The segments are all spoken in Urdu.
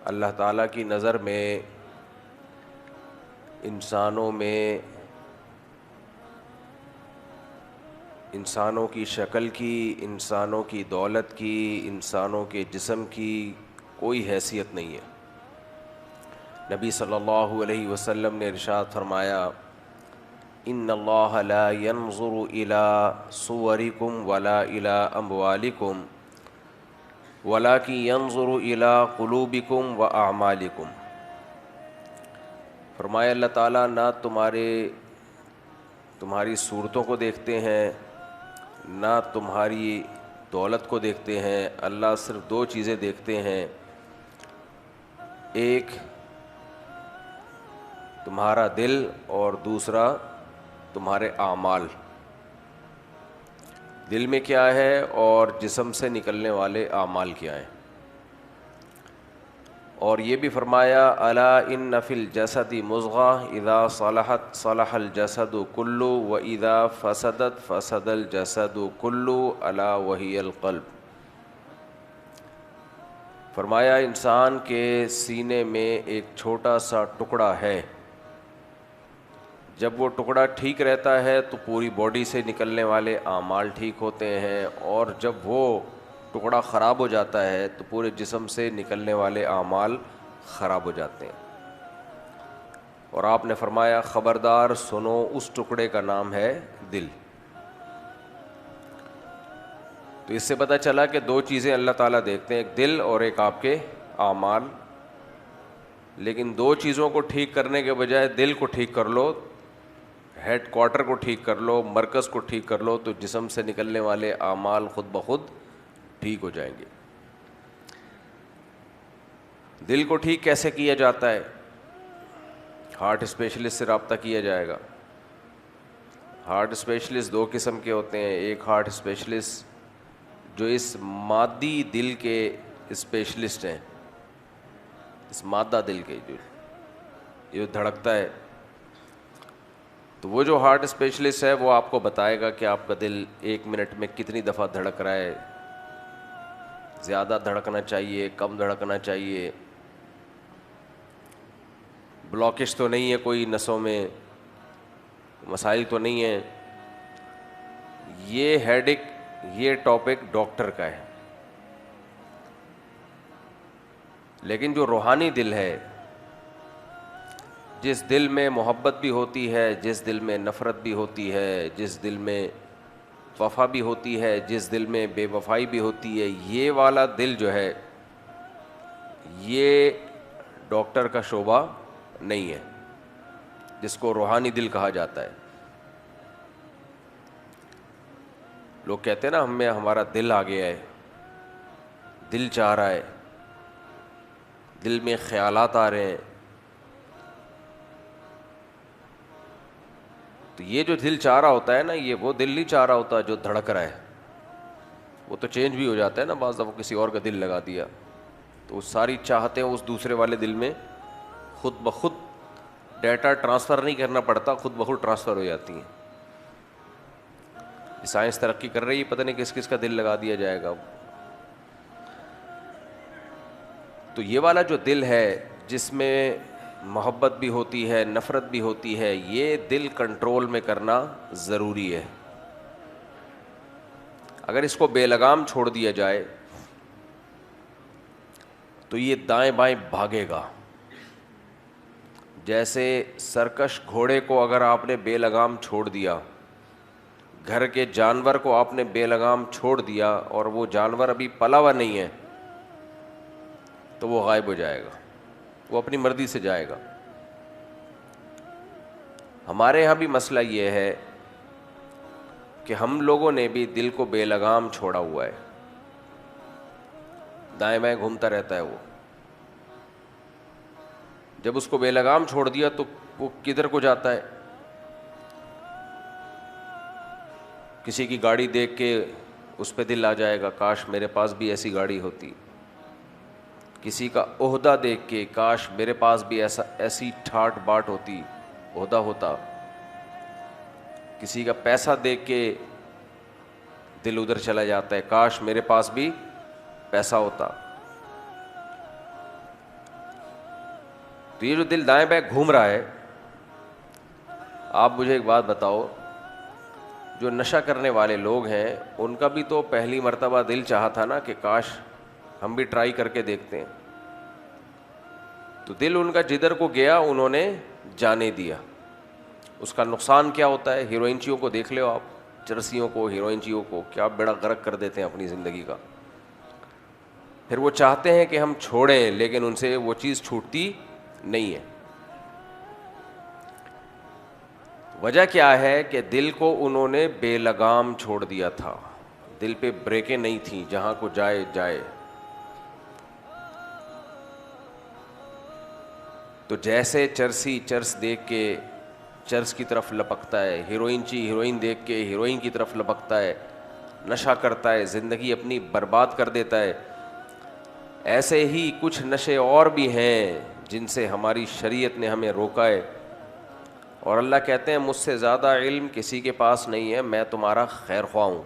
اللہ تعالیٰ کی نظر میں انسانوں کی شکل کی، انسانوں کی دولت کی، انسانوں کے جسم کی کوئی حیثیت نہیں ہے۔ نبی صلی اللہ علیہ وسلم نے ارشاد فرمایا، ان اللہ لا ينظر الى صورکم ولا الى اموالکم ولکن ينظر الى قلوبکم واعمالکم۔ فرمایا اللہ تعالیٰ نہ تمہاری صورتوں کو دیکھتے ہیں، نہ تمہاری دولت کو دیکھتے ہیں، اللہ صرف دو چیزیں دیکھتے ہیں، ایک تمہارا دل اور دوسرا تمہارے اعمال۔ دل میں کیا ہے اور جسم سے نکلنے والے اعمال کیا ہیں۔ اور یہ بھی فرمایا، الا ان فی الجسد مضغہ اذا صلحت صلح الجسد کلہ واذا فسدت فسد الجسد کلہ الا وہی القلب۔ فرمایا انسان کے سینے میں ایک چھوٹا سا ٹکڑا ہے، جب وہ ٹکڑا ٹھیک رہتا ہے تو پوری باڈی سے نکلنے والے اعمال ٹھیک ہوتے ہیں، اور جب وہ ٹکڑا خراب ہو جاتا ہے تو پورے جسم سے نکلنے والے اعمال خراب ہو جاتے ہیں۔ اور آپ نے فرمایا خبردار سنو، اس ٹکڑے کا نام ہے دل۔ تو اس سے پتہ چلا کہ دو چیزیں اللہ تعالیٰ دیکھتے ہیں، ایک دل اور ایک آپ کے اعمال۔ لیکن دو چیزوں کو ٹھیک کرنے کے بجائے دل کو ٹھیک کر لو، ہیڈ کوارٹر کو ٹھیک کر لو، مرکز کو ٹھیک کر لو، تو جسم سے نکلنے والے اعمال خود بخود ٹھیک ہو جائیں گے۔ دل کو ٹھیک کیسے کیا جاتا ہے؟ ہارٹ اسپیشلسٹ سے رابطہ کیا جائے گا۔ ہارٹ اسپیشلسٹ دو قسم کے ہوتے ہیں، ایک ہارٹ اسپیشلسٹ جو اس مادی دل کے اسپیشلسٹ ہیں، اس مادہ دل کے جو دھڑکتا ہے، تو وہ جو ہارٹ اسپیشلسٹ ہے وہ آپ کو بتائے گا کہ آپ کا دل ایک منٹ میں کتنی دفعہ دھڑک رہا ہے، زیادہ دھڑکنا چاہیے، کم دھڑکنا چاہیے، بلاکش تو نہیں ہے کوئی نسوں میں، مسائل تو نہیں ہیں۔ یہ ہیڈک، یہ ٹاپک ڈاکٹر کا ہے۔ لیکن جو روحانی دل ہے، جس دل میں محبت بھی ہوتی ہے، جس دل میں نفرت بھی ہوتی ہے، جس دل میں وفا بھی ہوتی ہے، جس دل میں بے وفائی بھی ہوتی ہے، یہ والا دل جو ہے یہ ڈاکٹر کا شعبہ نہیں ہے، جس کو روحانی دل کہا جاتا ہے۔ لوگ کہتے ہیں نا ہمیں ہمارا دل آ گیا ہے، دل چاہ رہا ہے، دل میں خیالات آ رہے ہیں، تو یہ جو دل چاہ رہا ہوتا ہے نا، یہ وہ دل نہیں چاہ رہا ہوتا جو دھڑک رہا ہے، وہ تو چینج بھی ہو جاتا ہے نا، بعض دفعہ کسی اور کا دل لگا دیا تو وہ ساری چاہتیں اس دوسرے والے دل میں خود بخود، ڈیٹا ٹرانسفر نہیں کرنا پڑتا، خود بخود ٹرانسفر ہو جاتی ہیں۔ سائنس ترقی کر رہی ہے، پتہ نہیں کس کس کا دل لگا دیا جائے گا۔ تو یہ والا جو دل ہے جس میں محبت بھی ہوتی ہے، نفرت بھی ہوتی ہے، یہ دل کنٹرول میں کرنا ضروری ہے۔ اگر اس کو بے لگام چھوڑ دیا جائے تو یہ دائیں بائیں بھاگے گا۔ جیسے سرکش گھوڑے کو اگر آپ نے بے لگام چھوڑ دیا، گھر کے جانور کو آپ نے بے لگام چھوڑ دیا اور وہ جانور ابھی پلا ہوا نہیں ہے تو وہ غائب ہو جائے گا، وہ اپنی مرضی سے جائے گا۔ ہمارے ہاں بھی مسئلہ یہ ہے کہ ہم لوگوں نے بھی دل کو بے لگام چھوڑا ہوا ہے، دائیں بائیں گھومتا رہتا ہے وہ۔ جب اس کو بے لگام چھوڑ دیا تو وہ کدھر کو جاتا ہے؟ کسی کی گاڑی دیکھ کے اس پہ دل آ جائے گا، کاش میرے پاس بھی ایسی گاڑی ہوتی۔ کسی کا عہدہ دیکھ کے کاش میرے پاس بھی ایسی ٹھاٹ باٹ ہوتی، عہدہ ہوتا۔ کسی کا پیسہ دیکھ کے دل ادھر چلا جاتا ہے، کاش میرے پاس بھی پیسہ ہوتا۔ تو یہ جو دل دائیں بائیں گھوم رہا ہے، آپ مجھے ایک بات بتاؤ، جو نشہ کرنے والے لوگ ہیں ان کا بھی تو پہلی مرتبہ دل چاہا تھا نا کہ کاش ہم بھی ٹرائی کر کے دیکھتے ہیں. تو دل ان کا جدھر کو گیا انہوں نے جانے دیا. اس کا نقصان کیا ہوتا ہے؟ ہیروئنچیوں کو دیکھ لو آپ، چرسیوں کو، ہیروئنچیوں کو کیا بیڑا غرق کر دیتے ہیں اپنی زندگی کا. پھر وہ چاہتے ہیں کہ ہم چھوڑیں لیکن ان سے وہ چیز چھوٹتی نہیں ہے. وجہ کیا ہے کہ دل کو انہوں نے بے لگام چھوڑ دیا تھا، دل پہ بریکیں نہیں تھیں، جہاں کو جائے جائے. تو جیسے چرسی چرس دیکھ کے چرس کی طرف لپکتا ہے، ہیروئنچی ہیروئن دیکھ کے ہیروئن کی طرف لپکتا ہے، نشہ کرتا ہے، زندگی اپنی برباد کر دیتا ہے، ایسے ہی کچھ نشے اور بھی ہیں جن سے ہماری شریعت نے ہمیں روکا ہے. اور اللہ کہتے ہیں مجھ سے زیادہ علم کسی کے پاس نہیں ہے، میں تمہارا خیر خواہ ہوں.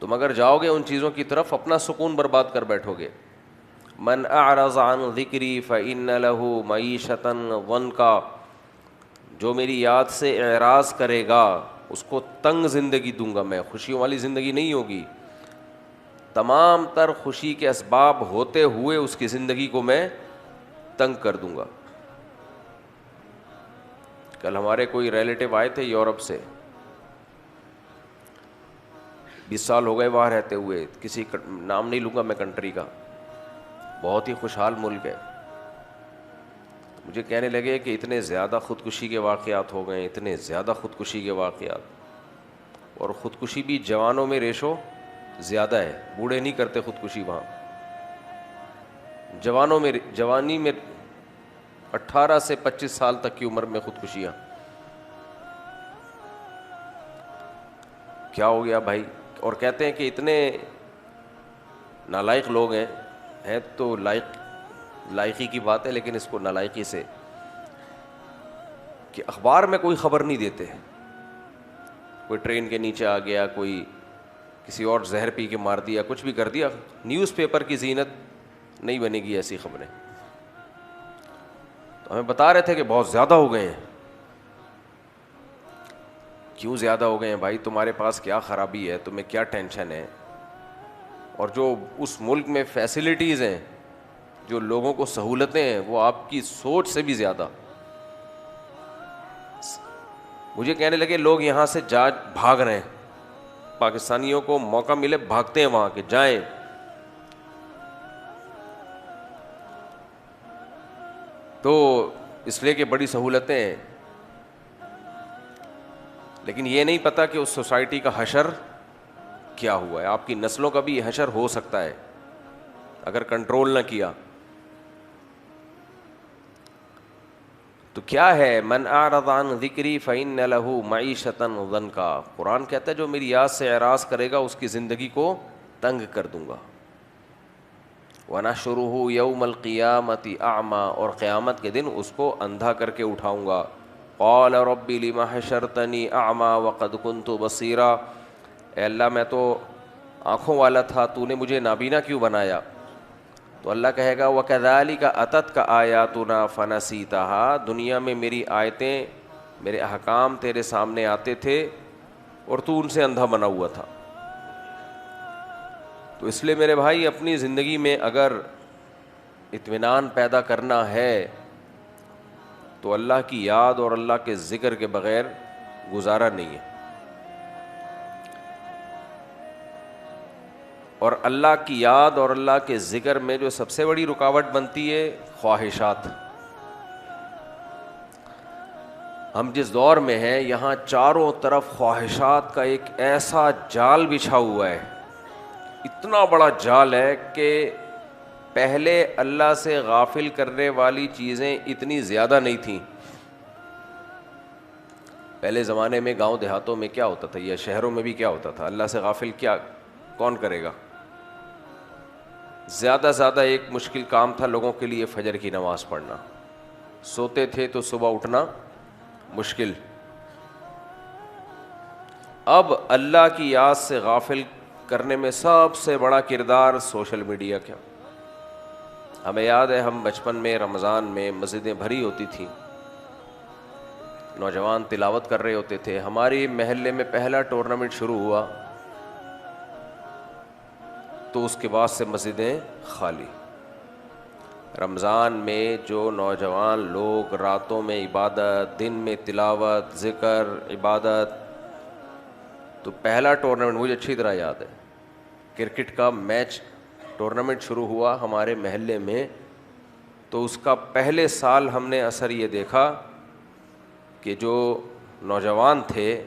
تم اگر جاؤ گے ان چیزوں کی طرف اپنا سکون برباد کر بیٹھو گے. من اعرض عن ذکری فإن له معیشة ضنکا، جو میری یاد سے اعراض کرے گا اس کو تنگ زندگی دوں گا میں، خوشیوں والی زندگی نہیں ہوگی. تمام تر خوشی کے اسباب ہوتے ہوئے اس کی زندگی کو میں تنگ کر دوں گا. کل ہمارے کوئی ریلیٹیو آئے تھے یورپ سے، 20 سال ہو گئے وہاں رہتے ہوئے، کسی نام نہیں لوں گا میں کنٹری کا، بہت ہی خوشحال ملک ہے. مجھے کہنے لگے کہ اتنے زیادہ خودکشی کے واقعات ہو گئے، اتنے زیادہ خودکشی کے واقعات، اور خودکشی بھی جوانوں میں ریشو زیادہ ہے، بوڑھے نہیں کرتے خودکشی وہاں. جوانوں میں، جوانی میں 18 سے 25 سال تک کی عمر میں خودکشیاں. کیا ہو گیا بھائی؟ اور کہتے ہیں کہ اتنے نالائق لوگ ہیں تو لائقی کی بات ہے، لیکن اس کو نالائقی سے کہ اخبار میں کوئی خبر نہیں دیتے، کوئی ٹرین کے نیچے آ گیا، کوئی کسی اور زہر پی کے مار دیا، کچھ بھی کر دیا، نیوز پیپر کی زینت نہیں بنے گی ایسی خبریں. تو ہمیں بتا رہے تھے کہ بہت زیادہ ہو گئے ہیں. کیوں زیادہ ہو گئے ہیں بھائی؟ تمہارے پاس کیا خرابی ہے؟ تمہیں کیا ٹینشن ہے؟ اور جو اس ملک میں فیسلٹیز ہیں، جو لوگوں کو سہولتیں ہیں، وہ آپ کی سوچ سے بھی زیادہ. مجھے کہنے لگے لوگ یہاں سے بھاگ رہے ہیں، پاکستانیوں کو موقع ملے بھاگتے ہیں وہاں کہ جائیں. تو اس لیے کہ بڑی سہولتیں ہیں، لیکن یہ نہیں پتا کہ اس سوسائٹی کا حشر کیا ہوا ہے. آپ کی نسلوں کا بھی یہ حشر ہو سکتا ہے اگر کنٹرول نہ کیا. تو کیا ہے؟ من اعرض عن ذکری فإن له معیشة ضنکا. قرآن کہتا ہے جو میری یاد سے اعراض کرے گا اس کی زندگی کو تنگ کر دوں گا. وَنَحْشُرُهُ يَوْمَ الْقِيَامَةِ أَعْمَى، اور قیامت کے دن اس کو اندھا کر کے اٹھاؤں گا. قال رب لم حشرتنی اعمیٰ وقد كنت بصیرا، اے اللہ میں تو آنکھوں والا تھا، تو نے مجھے نابینا کیوں بنایا؟ تو اللہ کہے گا وَكَذَلِكَ أَتَتْكَ آیاتنا فَنَسِيتَهَا، دنیا میں میری آیتیں، میرے احکام تیرے سامنے آتے تھے اور تو ان سے اندھا بنا ہوا تھا. تو اس لیے میرے بھائی اپنی زندگی میں اگر اطمینان پیدا کرنا ہے تو اللہ کی یاد اور اللہ کے ذکر کے بغیر گزارا نہیں ہے. اور اللہ کی یاد اور اللہ کے ذکر میں جو سب سے بڑی رکاوٹ بنتی ہے، خواہشات. ہم جس دور میں ہیں یہاں چاروں طرف خواہشات کا ایک ایسا جال بچھا ہوا ہے، اتنا بڑا جال ہے کہ پہلے اللہ سے غافل کرنے والی چیزیں اتنی زیادہ نہیں تھیں. پہلے زمانے میں گاؤں دیہاتوں میں کیا ہوتا تھا، یا شہروں میں بھی کیا ہوتا تھا، اللہ سے غافل کیا کون کرے گا؟ زیادہ زیادہ ایک مشکل کام تھا لوگوں کے لیے فجر کی نماز پڑھنا. سوتے تھے تو صبح اٹھنا مشکل. اب اللہ کی یاد سے غافل کرنے میں سب سے بڑا کردار سوشل میڈیا کا. ہمیں یاد ہے ہم بچپن میں رمضان میں مسجدیں بھری ہوتی تھیں، نوجوان تلاوت کر رہے ہوتے تھے. ہماری محلے میں پہلا ٹورنامنٹ شروع ہوا تو اس کے بعد سے مسجدیں خالی. رمضان میں جو نوجوان لوگ راتوں میں عبادت، دن میں تلاوت، ذکر، عبادت، تو پہلا ٹورنامنٹ مجھے اچھی طرح یاد ہے، کرکٹ کا میچ ٹورنامنٹ شروع ہوا ہمارے محلے میں. تو اس کا پہلے سال ہم نے اثر یہ دیکھا کہ جو نوجوان تھے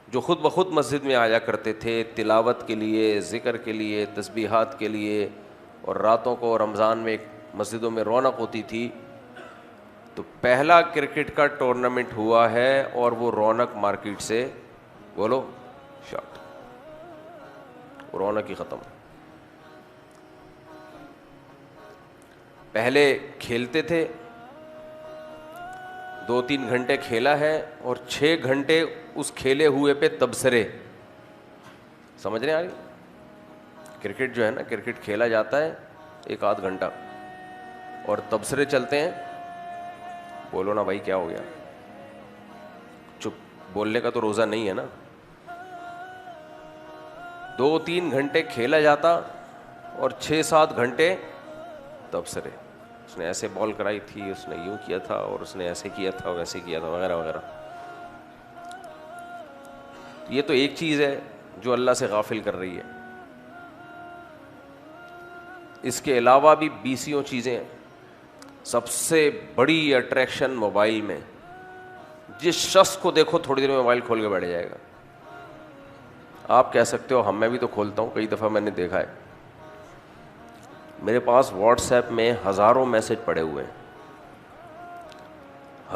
جو خود بخود مسجد میں آیا کرتے تھے تلاوت کے لیے، ذکر کے لیے، تسبیحات کے لیے، اور راتوں کو رمضان میں مسجدوں میں رونق ہوتی تھی، تو پہلا کرکٹ کا ٹورنامنٹ ہوا ہے اور وہ رونق مارکیٹ سے بولو شاٹ، رونق ہی ختم. پہلے کھیلتے تھے، 2-3 گھنٹے کھیلا ہے اور 6 گھنٹے اس کھیلے ہوئے پہ تبصرے. سمجھ رہے ہیں آگے؟ کرکٹ جو ہے نا، کرکٹ کھیلا جاتا ہے 1-8 گھنٹہ اور تبصرے چلتے ہیں. بولو نا بھائی کیا ہو گیا؟ چپ، بولنے کا تو روزہ نہیں ہے نا. 2-3 گھنٹے کھیلا جاتا اور 6-7 گھنٹے تبصرے. اس نے ایسے بال کرائی تھی، اس نے یوں کیا تھا، اور اس نے ایسے کیا تھا، ویسے کیا تھا، وغیرہ وغیرہ. یہ تو ایک چیز ہے جو اللہ سے غافل کر رہی ہے. اس کے علاوہ بھی 20 چیزیں ہیں. سب سے بڑی اٹریکشن موبائل میں، جس شخص کو دیکھو تھوڑی دیر میں موبائل کھول کے بیٹھ جائے گا. آپ کہہ سکتے ہو میں بھی تو کھولتا ہوں، کئی دفعہ میں نے دیکھا ہے. میرے پاس واٹس ایپ میں ہزاروں میسج پڑے ہوئے ہیں،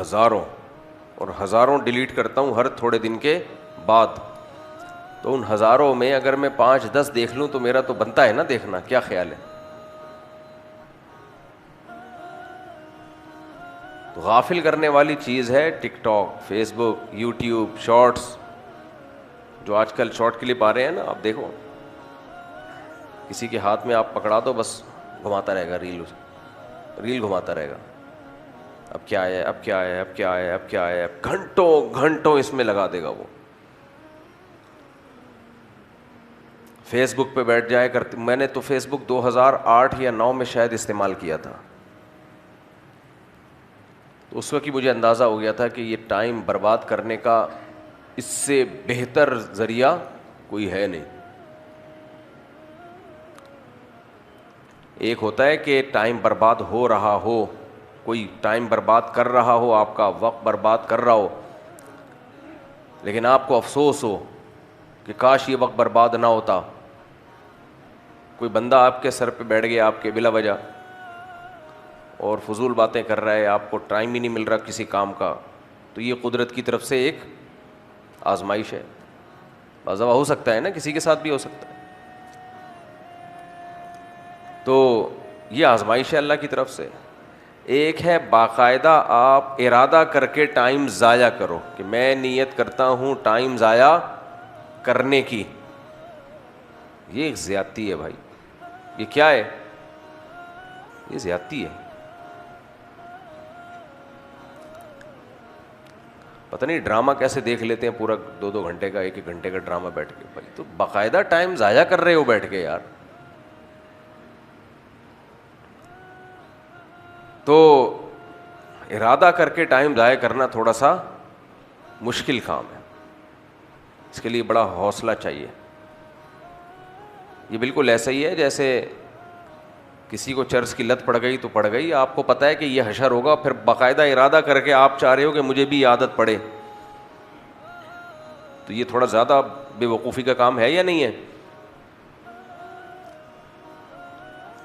ہزاروں، اور ہزاروں ڈیلیٹ کرتا ہوں ہر تھوڑے دن کے بعد. تو ان ہزاروں میں اگر میں 5-10 دیکھ لوں تو میرا تو بنتا ہے نا دیکھنا. کیا خیال ہے؟ تو غافل کرنے والی چیز ہے ٹک ٹاک، فیس بک، یوٹیوب، شارٹس. جو آج کل شارٹ کلپ آ رہے ہیں نا، آپ دیکھو کسی کے ہاتھ میں آپ پکڑا دو، بس گھماتا رہے گا ریل گھماتا رہے گا. اب کیا ہے، اب کیا ہے، اب کیا ہے، اب کیا ہے، گھنٹوں گھنٹوں اس میں لگا دے گا وہ. فیس بک پہ بیٹھ جائے کرتے. میں نے تو فیس بک 2008 یا 2009 میں شاید استعمال کیا تھا. تو اس وقت ہی مجھے اندازہ ہو گیا تھا کہ یہ ٹائم برباد کرنے کا اس سے بہتر ذریعہ کوئی ہے نہیں. ایک ہوتا ہے کہ ٹائم برباد ہو رہا ہو، کوئی ٹائم برباد کر رہا ہو، آپ کا وقت برباد کر رہا ہو، لیکن آپ کو افسوس ہو کہ کاش یہ وقت برباد نہ ہوتا. کوئی بندہ آپ کے سر پہ بیٹھ گیا آپ کے بلا وجہ اور فضول باتیں کر رہا ہے، آپ کو ٹائم ہی نہیں مل رہا کسی کام کا. تو یہ قدرت کی طرف سے ایک آزمائش ہے. بعض دفعہ ہو سکتا ہے نا، کسی کے ساتھ بھی ہو سکتا ہے. تو یہ آزمائش ہے اللہ کی طرف سے. ایک ہے باقاعدہ آپ ارادہ کر کے ٹائم ضائع کرو کہ میں نیت کرتا ہوں ٹائم ضائع کرنے کی. یہ ایک زیادتی ہے بھائی. یہ کیا ہے؟ یہ زیادتی ہے. پتہ نہیں ڈرامہ کیسے دیکھ لیتے ہیں پورا 2-2 گھنٹے کا، 1-1 گھنٹے کا ڈرامہ بیٹھ کے. بھائی تو باقاعدہ ٹائم ضائع کر رہے ہو بیٹھ کے یار. تو ارادہ کر کے ٹائم ضائع کرنا تھوڑا سا مشکل کام ہے. اس کے لیے بڑا حوصلہ چاہیے. یہ بالکل ایسا ہی ہے جیسے کسی کو چرس کی لت پڑ گئی تو پڑ گئی. آپ کو پتہ ہے کہ یہ حشر ہوگا، پھر باقاعدہ ارادہ کر کے آپ چاہ رہے ہو کہ مجھے بھی عادت پڑے. تو یہ تھوڑا زیادہ بے وقوفی کا کام ہے یا نہیں ہے؟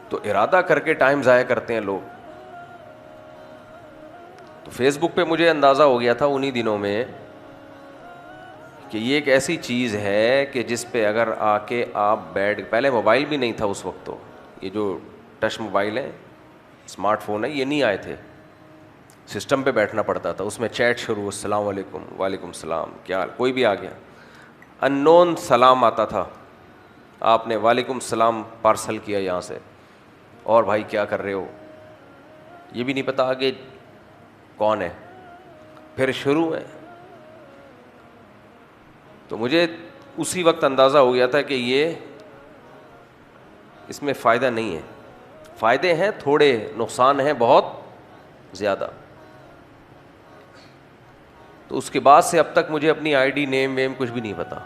تو ارادہ کر کے ٹائم ضائع کرتے ہیں لوگ. تو فیس بک پہ مجھے اندازہ ہو گیا تھا انہی دنوں میں کہ یہ ایک ایسی چیز ہے کہ جس پہ اگر آ کے آپ بیٹھ، پہلے موبائل بھی نہیں تھا اس وقت. تو یہ جو ٹچ موبائل ہیں، اسمارٹ فون ہے، یہ نہیں آئے تھے. سسٹم پہ بیٹھنا پڑتا تھا، اس میں چیٹ شروع، السلام علیکم، وعلیکم السلام، کیا حال، کوئی بھی آ گیا، ان نون سلام آتا تھا، آپ نے وعلیکم السلام پارسل کیا یہاں سے، اور بھائی کیا کر رہے ہو, یہ بھی نہیں پتا آگے کون ہے, پھر شروع ہے. تو مجھے اسی وقت اندازہ ہو گیا تھا کہ یہ اس میں فائدہ نہیں ہے. فائدے ہیں تھوڑے, نقصان ہیں بہت زیادہ. تو اس کے بعد سے اب تک مجھے اپنی آئی ڈی نیم ویم کچھ بھی نہیں پتا.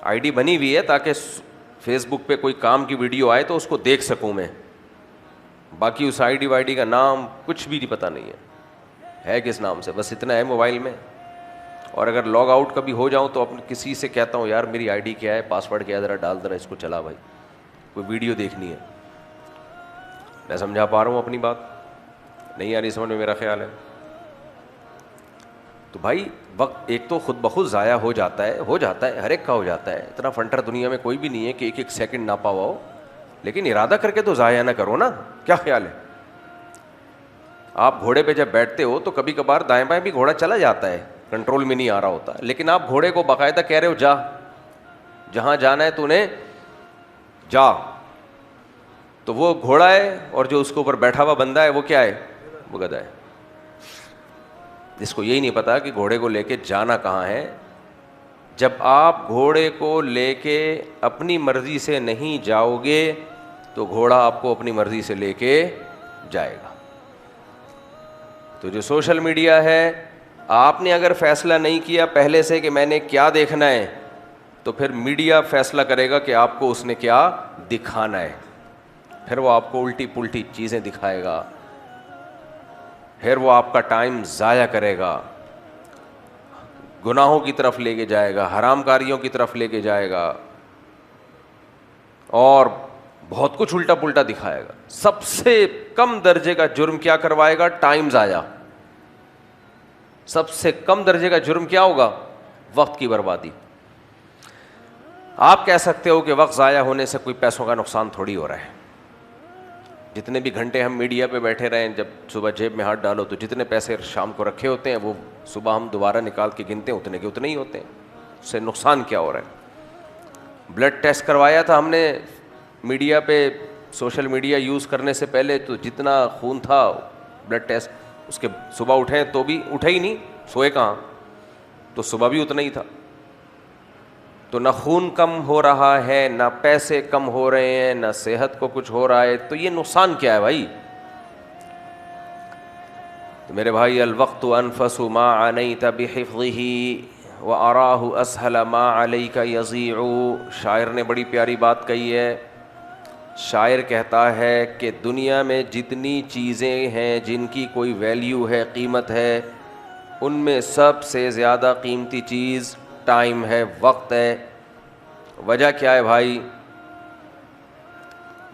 آئی ڈی بنی ہوئی ہے تاکہ فیس بک پہ کوئی کام کی ویڈیو آئے تو اس کو دیکھ سکوں میں, باقی اس آئی ڈی وائی ڈی کا نام کچھ بھی پتہ نہیں ہے کس نام سے, بس اتنا ہے موبائل میں. اور اگر لاگ آؤٹ کبھی ہو جاؤں تو اپنے کسی سے کہتا ہوں یار میری آئی ڈی کیا ہے, پاس ورڈ کیا ہے, ذرا ڈال, ذرا اس کو چلا بھائی, کوئی ویڈیو دیکھنی ہے. میں سمجھا پا رہا ہوں اپنی بات, نہیں آ رہی سمجھ میں میرا خیال ہے. تو بھائی وقت ایک تو خود بخود ضائع ہو جاتا ہے, ہر ایک کا ہو جاتا ہے. اتنا فنٹر دنیا میں کوئی بھی نہیں ہے کہ ایک ایک سیکنڈ نہ پاوا ہو, لیکن ارادہ کر کے تو ضائع نہ کرو نا. کیا خیال ہے؟ آپ گھوڑے پہ جب بیٹھتے ہو تو کبھی کبھار دائیں بائیں بھی گھوڑا چلا جاتا ہے, کنٹرول میں نہیں آ رہا ہوتا, لیکن آپ گھوڑے کو باقاعدہ کہہ رہے ہو جا, جہاں جانا ہے تو نے جا. تو وہ گھوڑا ہے اور جو اس کے اوپر بیٹھا ہوا بندہ ہے وہ کیا ہے؟ وہ گدھا ہے, جس کو یہی نہیں پتا کہ گھوڑے کو لے کے جانا کہاں ہے. جب آپ گھوڑے کو لے کے اپنی مرضی سے نہیں جاؤ گے تو گھوڑا آپ کو اپنی مرضی سے لے کے جائے گا. تو جو سوشل میڈیا ہے, آپ نے اگر فیصلہ نہیں کیا پہلے سے کہ میں نے کیا دیکھنا ہے, تو پھر میڈیا فیصلہ کرے گا کہ آپ کو اس نے کیا دکھانا ہے. پھر وہ آپ کو الٹی پلٹی چیزیں دکھائے گا, پھر وہ آپ کا ٹائم ضائع کرے گا, گناہوں کی طرف لے کے جائے گا, حرام کاریوں کی طرف لے کے جائے گا, اور بہت کچھ الٹا پلٹا دکھائے گا. سب سے کم درجے کا جرم کیا کروائے گا؟ ٹائم ضائع. سب سے کم درجے کا جرم کیا ہوگا؟ وقت کی بربادی. آپ کہہ سکتے ہو کہ وقت ضائع ہونے سے کوئی پیسوں کا نقصان تھوڑی ہو رہا ہے. جتنے بھی گھنٹے ہم میڈیا پہ بیٹھے رہیں, جب صبح جیب میں ہاتھ ڈالو تو جتنے پیسے شام کو رکھے ہوتے ہیں وہ صبح ہم دوبارہ نکال کے گنتے ہیں, اتنے کے اتنے ہی ہوتے ہیں. اس سے نقصان کیا ہو رہا ہے؟ بلڈ ٹیسٹ کروایا تھا ہم نے میڈیا پہ, سوشل میڈیا یوز کرنے سے پہلے, تو جتنا خون تھا بلڈ ٹیسٹ اس کے صبح اٹھیں تو بھی اٹھے ہی نہیں, سوئے کہاں, تو صبح بھی اتنا ہی تھا. تو نہ خون کم ہو رہا ہے, نہ پیسے کم ہو رہے ہیں, نہ صحت کو کچھ ہو رہا ہے. تو یہ نقصان کیا ہے بھائی؟ تو میرے بھائی, الوقت انفس ما عنیت بحفظہ واراہ اسہل ما علیک یضیع. شاعر نے بڑی پیاری بات کہی ہے. شاعر کہتا ہے کہ دنیا میں جتنی چیزیں ہیں جن کی کوئی ویلیو ہے, قیمت ہے, ان میں سب سے زیادہ قیمتی چیز ٹائم ہے, وقت ہے. وجہ کیا ہے بھائی؟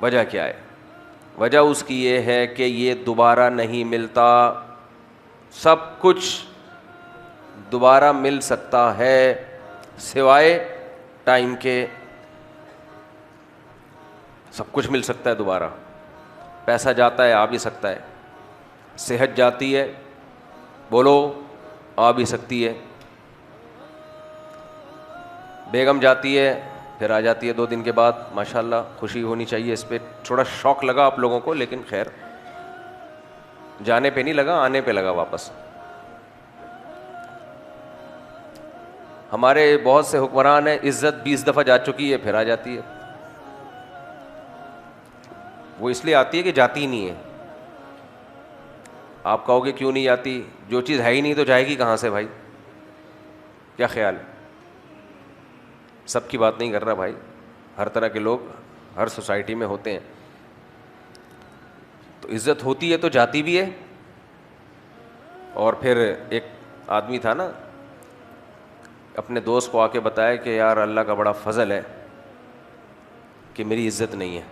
وجہ کیا ہے؟ وجہ اس کی یہ ہے کہ یہ دوبارہ نہیں ملتا. سب کچھ دوبارہ مل سکتا ہے سوائے ٹائم کے. سب کچھ مل سکتا ہے دوبارہ. پیسہ جاتا ہے, آ بھی سکتا ہے. صحت جاتی ہے, بولو, آ بھی سکتی ہے. بیگم جاتی ہے, پھر آ جاتی ہے 2 دن کے بعد. ماشاءاللہ خوشی ہونی چاہیے. اس پہ تھوڑا شوق لگا آپ لوگوں کو, لیکن خیر, جانے پہ نہیں لگا, آنے پہ لگا واپس. ہمارے بہت سے حکمران ہیں, عزت 20 دفعہ جا چکی ہے, پھر آ جاتی ہے. وہ اس لیے آتی ہے کہ جاتی ہی نہیں ہے. آپ کہو گے کیوں نہیں جاتی؟ جو چیز ہے ہی نہیں تو جائے گی کہاں سے بھائی؟ کیا خیال ہے؟ سب کی بات نہیں کر رہا بھائی, ہر طرح کے لوگ ہر سوسائٹی میں ہوتے ہیں. تو عزت ہوتی ہے تو جاتی بھی ہے. اور پھر ایک آدمی تھا نا, اپنے دوست کو آ کے بتایا کہ یار اللہ کا بڑا فضل ہے کہ میری عزت نہیں ہے.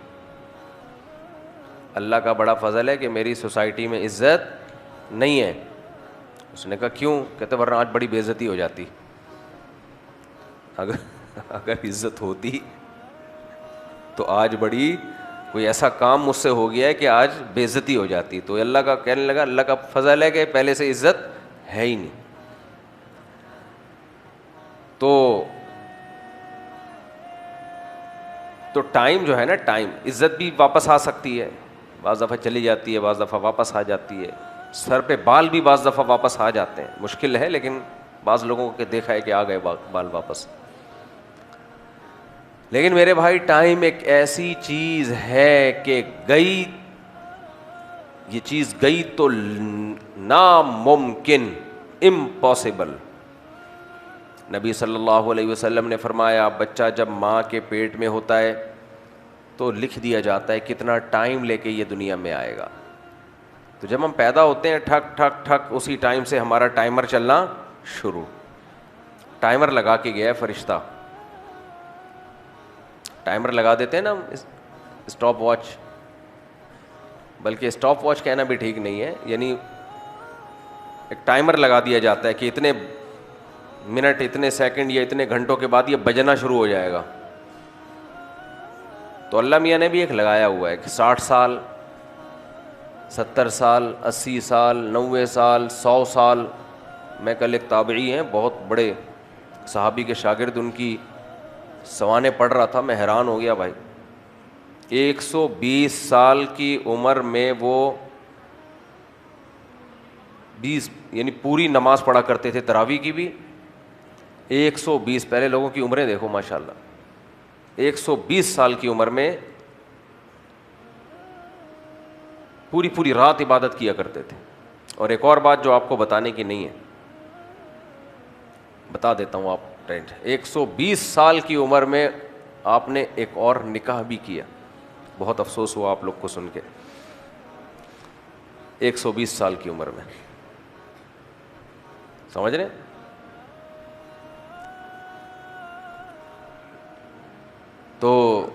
اللہ کا بڑا فضل ہے کہ میری سوسائٹی میں عزت نہیں ہے. اس نے کہا کیوں؟ کہتے ورنہ آج بڑی بے عزتی ہو جاتی. اگر عزت ہوتی تو آج بڑی کوئی ایسا کام مجھ سے ہو گیا ہے کہ آج بے عزتی ہو جاتی. تو اللہ کا کہنے لگا اللہ کا فضل ہے کہ پہلے سے عزت ہے ہی نہیں. تو تو ٹائم جو ہے نا، ٹائم، عزت بھی واپس آ سکتی ہے، بعض دفعہ چلی جاتی ہے، بعض دفعہ واپس آ جاتی ہے، سر پہ بال بھی بعض دفعہ واپس آ جاتے ہیں، مشکل ہے لیکن بعض لوگوں کو دیکھا ہے کہ آ گئے بال واپس. لیکن میرے بھائی ٹائم ایک ایسی چیز ہے کہ گئی، یہ چیز گئی تو ناممکن، امپاسبل. نبی صلی اللہ علیہ وسلم نے فرمایا بچہ جب ماں کے پیٹ میں ہوتا ہے تو لکھ دیا جاتا ہے کتنا ٹائم لے کے یہ دنیا میں آئے گا. تو جب ہم پیدا ہوتے ہیں ٹھک ٹھک ٹھک اسی ٹائم سے ہمارا ٹائمر چلنا شروع. ٹائمر لگا کے گیا ہے فرشتہ، ٹائمر لگا دیتے ہیں نا ہم، اسٹاپ واچ، بلکہ اسٹاپ واچ کہنا بھی ٹھیک نہیں ہے، یعنی ایک ٹائمر لگا دیا جاتا ہے کہ اتنے منٹ، اتنے سیکنڈ یا اتنے گھنٹوں کے بعد یہ بجنا شروع ہو جائے گا. تو اللہ میاں نے بھی ایک لگایا ہوا ہے کہ 60 سال، 70 سال، 80 سال، 90 سال، 100 سال. میں کل ایک تابعی ہیں بہت بڑے صحابی کے شاگرد، ان کی سوانح پڑھ رہا تھا، میں حیران ہو گیا بھائی. 120 سال کی عمر میں وہ 20 یعنی پوری نماز پڑھا کرتے تھے، تراویح کی بھی. 120، پہلے لوگوں کی عمریں دیکھو ماشاءاللہ. 120 سال کی عمر میں پوری رات عبادت کیا کرتے تھے. اور ایک اور بات جو آپ کو بتانے کی نہیں ہے، بتا دیتا ہوں آپ. 120 سال کی عمر میں آپ نے ایک اور نکاح بھی کیا. بہت افسوس ہوا آپ لوگ کو سن کے. 120 سال کی عمر میں، سمجھ رہے؟ تو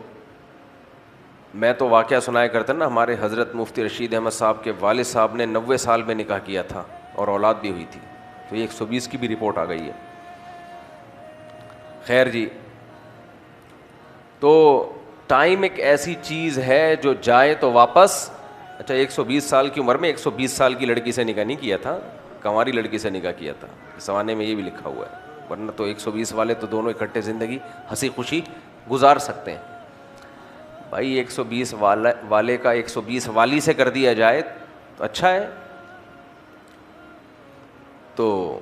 میں تو واقعہ سنایا کرتا نا، ہمارے حضرت مفتی رشید احمد صاحب کے والد صاحب نے 90 سال میں نکاح کیا تھا اور اولاد بھی ہوئی تھی. تو یہ 120 کی بھی رپورٹ آ گئی ہے. خیر جی، تو ٹائم ایک ایسی چیز ہے جو جائے تو واپس. اچھا 120 سال کی عمر میں 120 سال کی لڑکی سے نکاح نہیں کیا تھا، کنواری لڑکی سے نکاح کیا تھا. سوانے میں یہ بھی لکھا ہوا ہے، ورنہ تو 120 والے تو دونوں اکٹھے زندگی ہنسی خوشی گزار سکتے ہیں. بھائی 120 والے کا 120 والی سے کر دیا جائے تو اچھا ہے. تو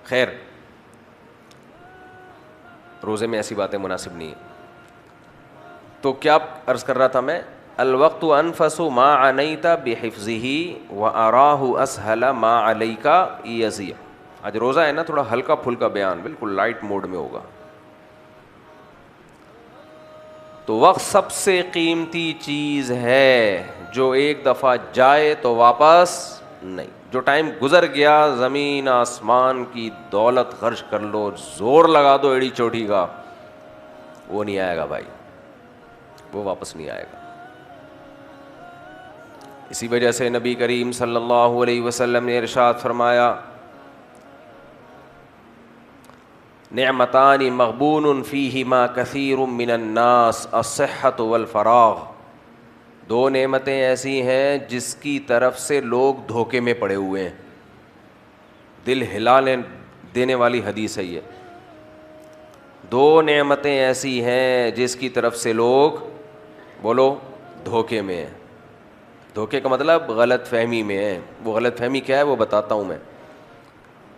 خیر، روزے میں ایسی باتیں مناسب نہیں ہیں. تو کیا عرض کر رہا تھا میں، الوقت انفس ما عنیت بحفظہ واراہ اسہل ما علیک یزیع. آج روزہ ہے نا، تھوڑا ہلکا پھلکا بیان، بالکل لائٹ موڈ میں ہوگا. تو وقت سب سے قیمتی چیز ہے جو ایک دفعہ جائے تو واپس نہیں. جو ٹائم گزر گیا، زمین آسمان کی دولت خرچ کر لو، زور لگا دو ایڑی چوٹی کا، وہ نہیں آئے گا بھائی، وہ واپس نہیں آئے گا. اسی وجہ سے نبی کریم صلی اللہ علیہ وسلم نے ارشاد فرمایا، نعمتان مغبون فیہما کثیر من الناس الصحۃ والفراغ. 2 نعمتیں ایسی ہیں جس کی طرف سے لوگ دھوکے میں پڑے ہوئے ہیں. دل ہلانے دینے والی حدیث ہے یہ. 2 نعمتیں ایسی ہیں جس کی طرف سے لوگ، بولو، دھوکے میں ہیں. دھوکے کا مطلب غلط فہمی میں ہے. وہ غلط فہمی کیا ہے وہ بتاتا ہوں میں.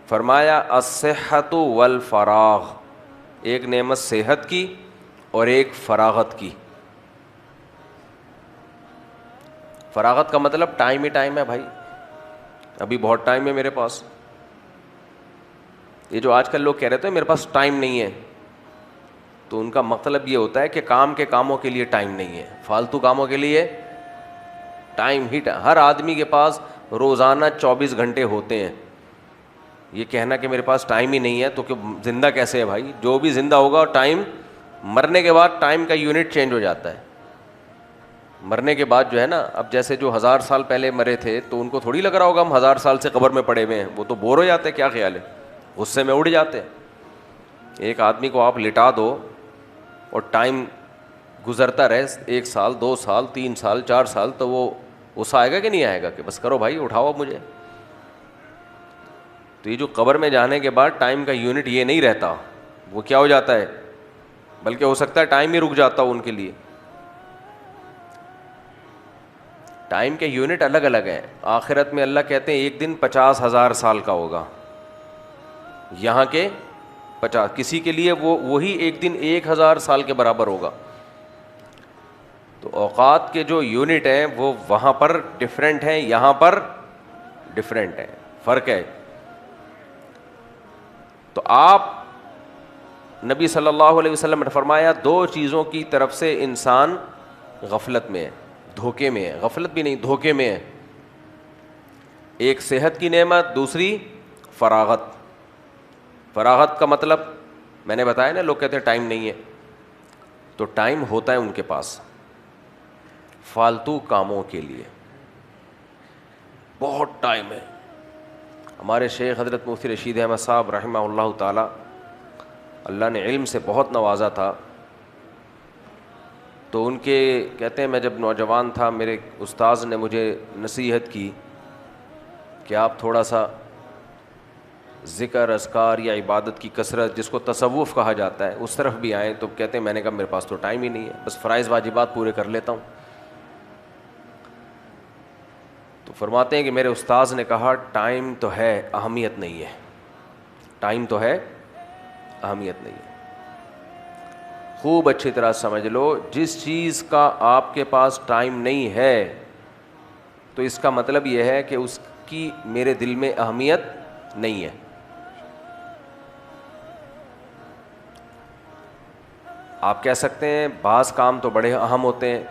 فرمایا الصحۃ والفراغ، ایک نعمت صحت کی اور ایک فراغت کی. فراغت کا مطلب ٹائم ہی ٹائم ہے بھائی، ابھی بہت ٹائم ہے میرے پاس. یہ جو آج کل لوگ کہہ رہے تھے میرے پاس ٹائم نہیں ہے، تو ان کا مطلب یہ ہوتا ہے کہ کام کے کاموں کے لیے ٹائم نہیں ہے، فالتو کاموں کے لیے ٹائم ہی ہر آدمی کے پاس روزانہ 24 گھنٹے ہوتے ہیں. یہ کہنا کہ میرے پاس ٹائم ہی نہیں ہے تو کہ زندہ کیسے ہے بھائی؟ جو بھی زندہ ہوگا ٹائم، مرنے کے بعد ٹائم کا یونٹ چینج ہو جاتا ہے. مرنے کے بعد جو ہے نا، اب جیسے جو 1000 سال پہلے مرے تھے تو ان کو تھوڑی لگ رہا ہوگا ہم 1000 سال سے قبر میں پڑے ہوئے ہیں، وہ تو بور ہو جاتے. کیا خیال ہے؟ غصے میں اڑ جاتے. ایک آدمی کو آپ لٹا دو اور ٹائم گزرتا رہے 1 سال 2 سال 3 سال 4 سال، تو وہ غصہ آئے گا کہ نہیں آئے گا کہ بس کرو بھائی اٹھاؤ مجھے. تو یہ جو قبر میں جانے کے بعد ٹائم کا یونٹ یہ نہیں رہتا، وہ کیا ہو جاتا ہے؟ بلکہ ہو سکتا ہے ٹائم ہی رک جاتا ہو ان کے لیے. ٹائم کے یونٹ الگ الگ ہیں. آخرت میں اللہ کہتے ہیں ایک دن 50,000 سال کا ہوگا, یہاں کے 50, کسی کے لیے وہی ایک دن 1,000 سال کے برابر ہوگا. تو اوقات کے جو یونٹ ہیں وہ وہاں پر ڈفرینٹ ہیں, یہاں پر ڈفرینٹ ہیں, فرق ہے. تو آپ نبی صلی اللہ علیہ وسلم نے فرمایا 2 چیزوں کی طرف سے انسان غفلت میں ہے, دھوکے میں ہے. غفلت بھی نہیں, دھوکے میں ہے. ایک صحت کی نعمت, دوسری فراغت. فراغت کا مطلب میں نے بتایا نا, لوگ کہتے ہیں ٹائم نہیں ہے, تو ٹائم ہوتا ہے ان کے پاس فالتو کاموں کے لیے, بہت ٹائم ہے. ہمارے شیخ حضرت مفتی رشید احمد صاحب رحمہ اللہ تعالی, اللہ نے علم سے بہت نوازا تھا. تو ان کے کہتے ہیں میں جب نوجوان تھا میرے استاذ نے مجھے نصیحت کی کہ آپ تھوڑا سا ذکر اذکار یا عبادت کی کثرت, جس کو تصوف کہا جاتا ہے, اس طرف بھی آئیں. تو کہتے ہیں میں نے کہا میرے پاس تو ٹائم ہی نہیں ہے, بس فرائض واجبات پورے کر لیتا ہوں. تو فرماتے ہیں کہ میرے استاذ نے کہا ٹائم تو ہے, اہمیت نہیں ہے. ٹائم تو ہے, اہمیت نہیں ہے. خوب اچھی طرح سمجھ لو, جس چیز کا آپ کے پاس ٹائم نہیں ہے تو اس کا مطلب یہ ہے کہ اس کی میرے دل میں اہمیت نہیں ہے. آپ کہہ سکتے ہیں بعض کام تو بڑے اہم ہوتے ہیں,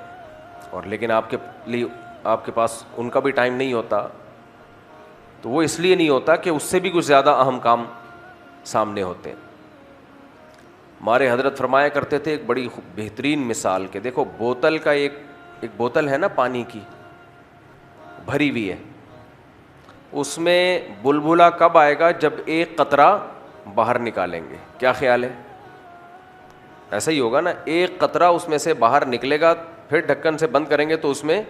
اور لیکن آپ کے پاس ان کا بھی ٹائم نہیں ہوتا. تو وہ اس لیے نہیں ہوتا کہ اس سے بھی کچھ زیادہ اہم کام سامنے ہوتے ہیں. ہمارے حضرت فرمایا کرتے تھے ایک بڑی بہترین مثال کے, دیکھو بوتل کا ایک بوتل ہے نا پانی کی, بھری ہوئی ہے, اس میں بلبلا کب آئے گا؟ جب ایک قطرہ باہر نکالیں گے. کیا خیال ہے؟ ایسا ہی ہوگا نا, ایک قطرہ اس میں سے باہر نکلے گا, پھر ڈھکن سے بند کریں گے تو اس میں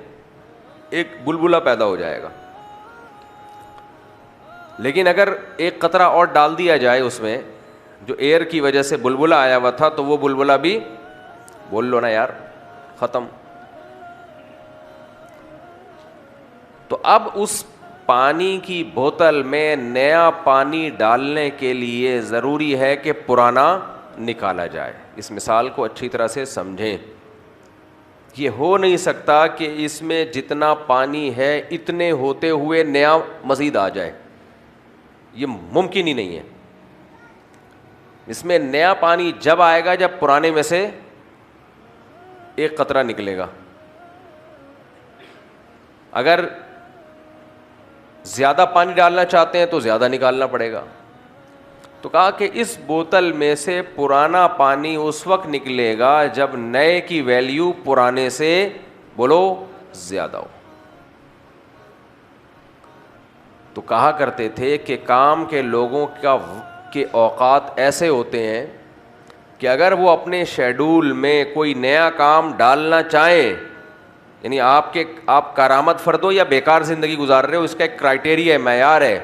ایک بلبلا پیدا ہو جائے گا. لیکن اگر ایک قطرہ اور ڈال دیا جائے اس میں, جو ایئر کی وجہ سے بلبلا آیا ہوا تھا, تو وہ بلبلا بھی, بول لو نا یار, ختم. تو اب اس پانی کی بوتل میں نیا پانی ڈالنے کے لیے ضروری ہے کہ پرانا نکالا جائے. اس مثال کو اچھی طرح سے سمجھیں. یہ ہو نہیں سکتا کہ اس میں جتنا پانی ہے اتنے ہوتے ہوئے نیا مزید آ جائے, یہ ممکن ہی نہیں ہے. اس میں نیا پانی جب آئے گا جب پرانے میں سے ایک قطرہ نکلے گا. اگر زیادہ پانی ڈالنا چاہتے ہیں تو زیادہ نکالنا پڑے گا. تو کہا کہ اس بوتل میں سے پرانا پانی اس وقت نکلے گا جب نئے کی ویلیو پرانے سے, بولو, زیادہ ہو. تو کہا کرتے تھے کہ کام کے لوگوں کے اوقات ایسے ہوتے ہیں کہ اگر وہ اپنے شیڈول میں کوئی نیا کام ڈالنا چاہیں, یعنی آپ کارآمد فرد ہو یا بیکار زندگی گزار رہے ہو, اس کا ایک کرائٹیریا ہے, معیار ہے.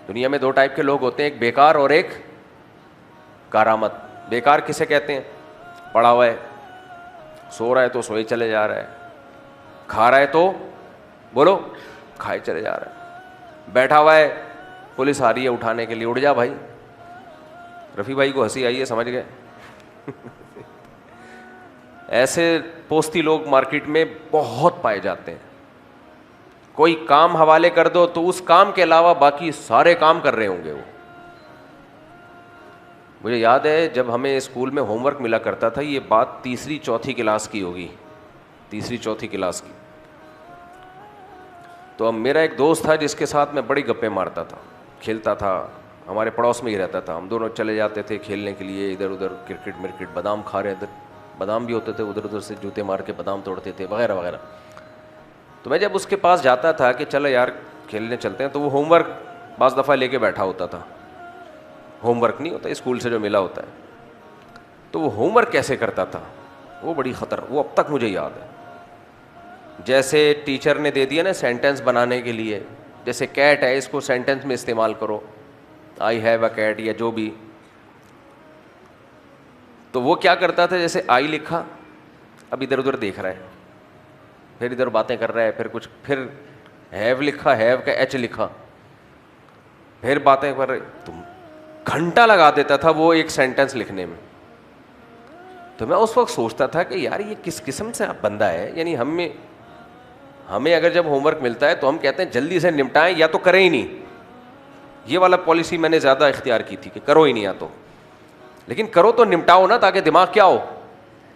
دنیا میں 2 ٹائپ کے لوگ ہوتے ہیں, ایک بیکار اور ایک کارآمد. بیکار کسے کہتے ہیں؟ پڑا ہوا ہے, سو رہا ہے تو سوئے چلے جا رہا ہے, کھا رہا ہے تو بولو کھائے چلے جا رہا ہے, بیٹھا ہوا ہے, پولیس آ رہی ہے اٹھانے کے لیے, اٹھ جا بھائی. رفیع بھائی کو ہنسی آئی ہے, سمجھ گئے. ایسے پوستی لوگ مارکیٹ میں بہت پائے جاتے ہیں. کوئی کام حوالے کر دو تو اس کام کے علاوہ باقی سارے کام کر رہے ہوں گے وہ. مجھے یاد ہے جب ہمیں اسکول میں ہوم ورک ملا کرتا تھا, یہ بات 3ری 4تھی کلاس کی ہوگی, 3ری 4تھی کلاس کی. تو اب میرا ایک دوست تھا جس کے ساتھ میں بڑی گپیں مارتا تھا, کھیلتا تھا, ہمارے پڑوس میں ہی رہتا تھا. ہم دونوں چلے جاتے تھے کھیلنے کے لیے, ادھر ادھر کرکٹ مرکٹ, بادام کھا رہے, ادھر بادام بھی ہوتے تھے, ادھر ادھر سے جوتے مار کے بادام توڑتے تھے وغیرہ وغیرہ. تو میں جب اس کے پاس جاتا تھا کہ چلو یار کھیلنے چلتے ہیں, تو وہ ہوم ورک بعض دفعہ لے کے بیٹھا ہوتا تھا. ہوم ورک نہیں ہوتا اسکول سے جو ملا ہوتا ہے, تو وہ ہوم ورک کیسے کرتا تھا, وہ بڑی وہ اب تک مجھے یاد ہے. جیسے ٹیچر نے دے دیا نا سینٹینس بنانے کے لیے, جیسے کیٹ ہے, اس کو سینٹینس میں استعمال کرو, آئی ہیو اے کیٹ, یا جو بھی. تو وہ کیا کرتا تھا, جیسے آئی لکھا, اب ادھر ادھر دیکھ رہا ہے, پھر ادھر باتیں کر رہا ہے, پھر کچھ, پھر ہیو لکھا, ہیو کا ایچ لکھا, پھر باتیں کر رہے, تم گھنٹہ لگا دیتا تھا وہ ایک سینٹینس لکھنے میں. تو میں اس وقت سوچتا تھا کہ یار یہ کس قسم سے بندہ ہے, یعنی ہمیں اگر جب ہوم ورک ملتا ہے تو ہم کہتے ہیں جلدی سے نمٹائیں یا تو کریں ہی نہیں. یہ والا پالیسی میں نے زیادہ اختیار کی تھی کہ کرو ہی نہیں, یا تو لیکن کرو تو نمٹاؤ نا, تاکہ دماغ کیا ہو,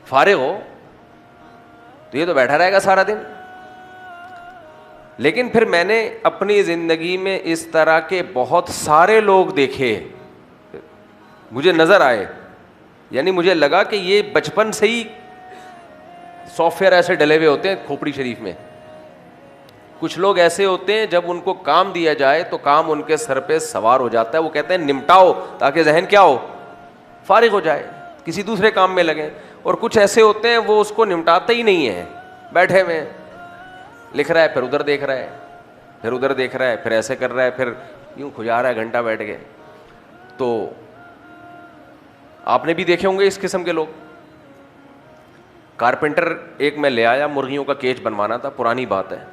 فارغ ہو. تو یہ تو بیٹھا رہے گا سارا دن. لیکن پھر میں نے اپنی زندگی میں اس طرح کے بہت سارے لوگ دیکھے, مجھے نظر آئے, یعنی مجھے لگا کہ یہ بچپن سے ہی سافٹ ویئر ایسے ڈلے ہوئے ہوتے ہیں کھوپڑی شریف میں. کچھ لوگ ایسے ہوتے ہیں جب ان کو کام دیا جائے تو کام ان کے سر پہ سوار ہو جاتا ہے, وہ کہتے ہیں نمٹاؤ تاکہ ذہن کیا ہو, فارغ ہو جائے, کسی دوسرے کام میں لگیں. اور کچھ ایسے ہوتے ہیں وہ اس کو نمٹاتے ہی نہیں ہیں, بیٹھے ہوئے لکھ رہا ہے, پھر ادھر دیکھ رہا ہے, پھر ادھر دیکھ رہا ہے, پھر ایسے کر رہا ہے, پھر یوں کھجا رہا ہے گھنٹہ بیٹھ کے. تو آپ نے بھی دیکھے ہوں گے اس قسم کے لوگ. کارپینٹر ایک میں لے آیا, مرغیوں کا کیج بنوانا تھا, پرانی بات ہے,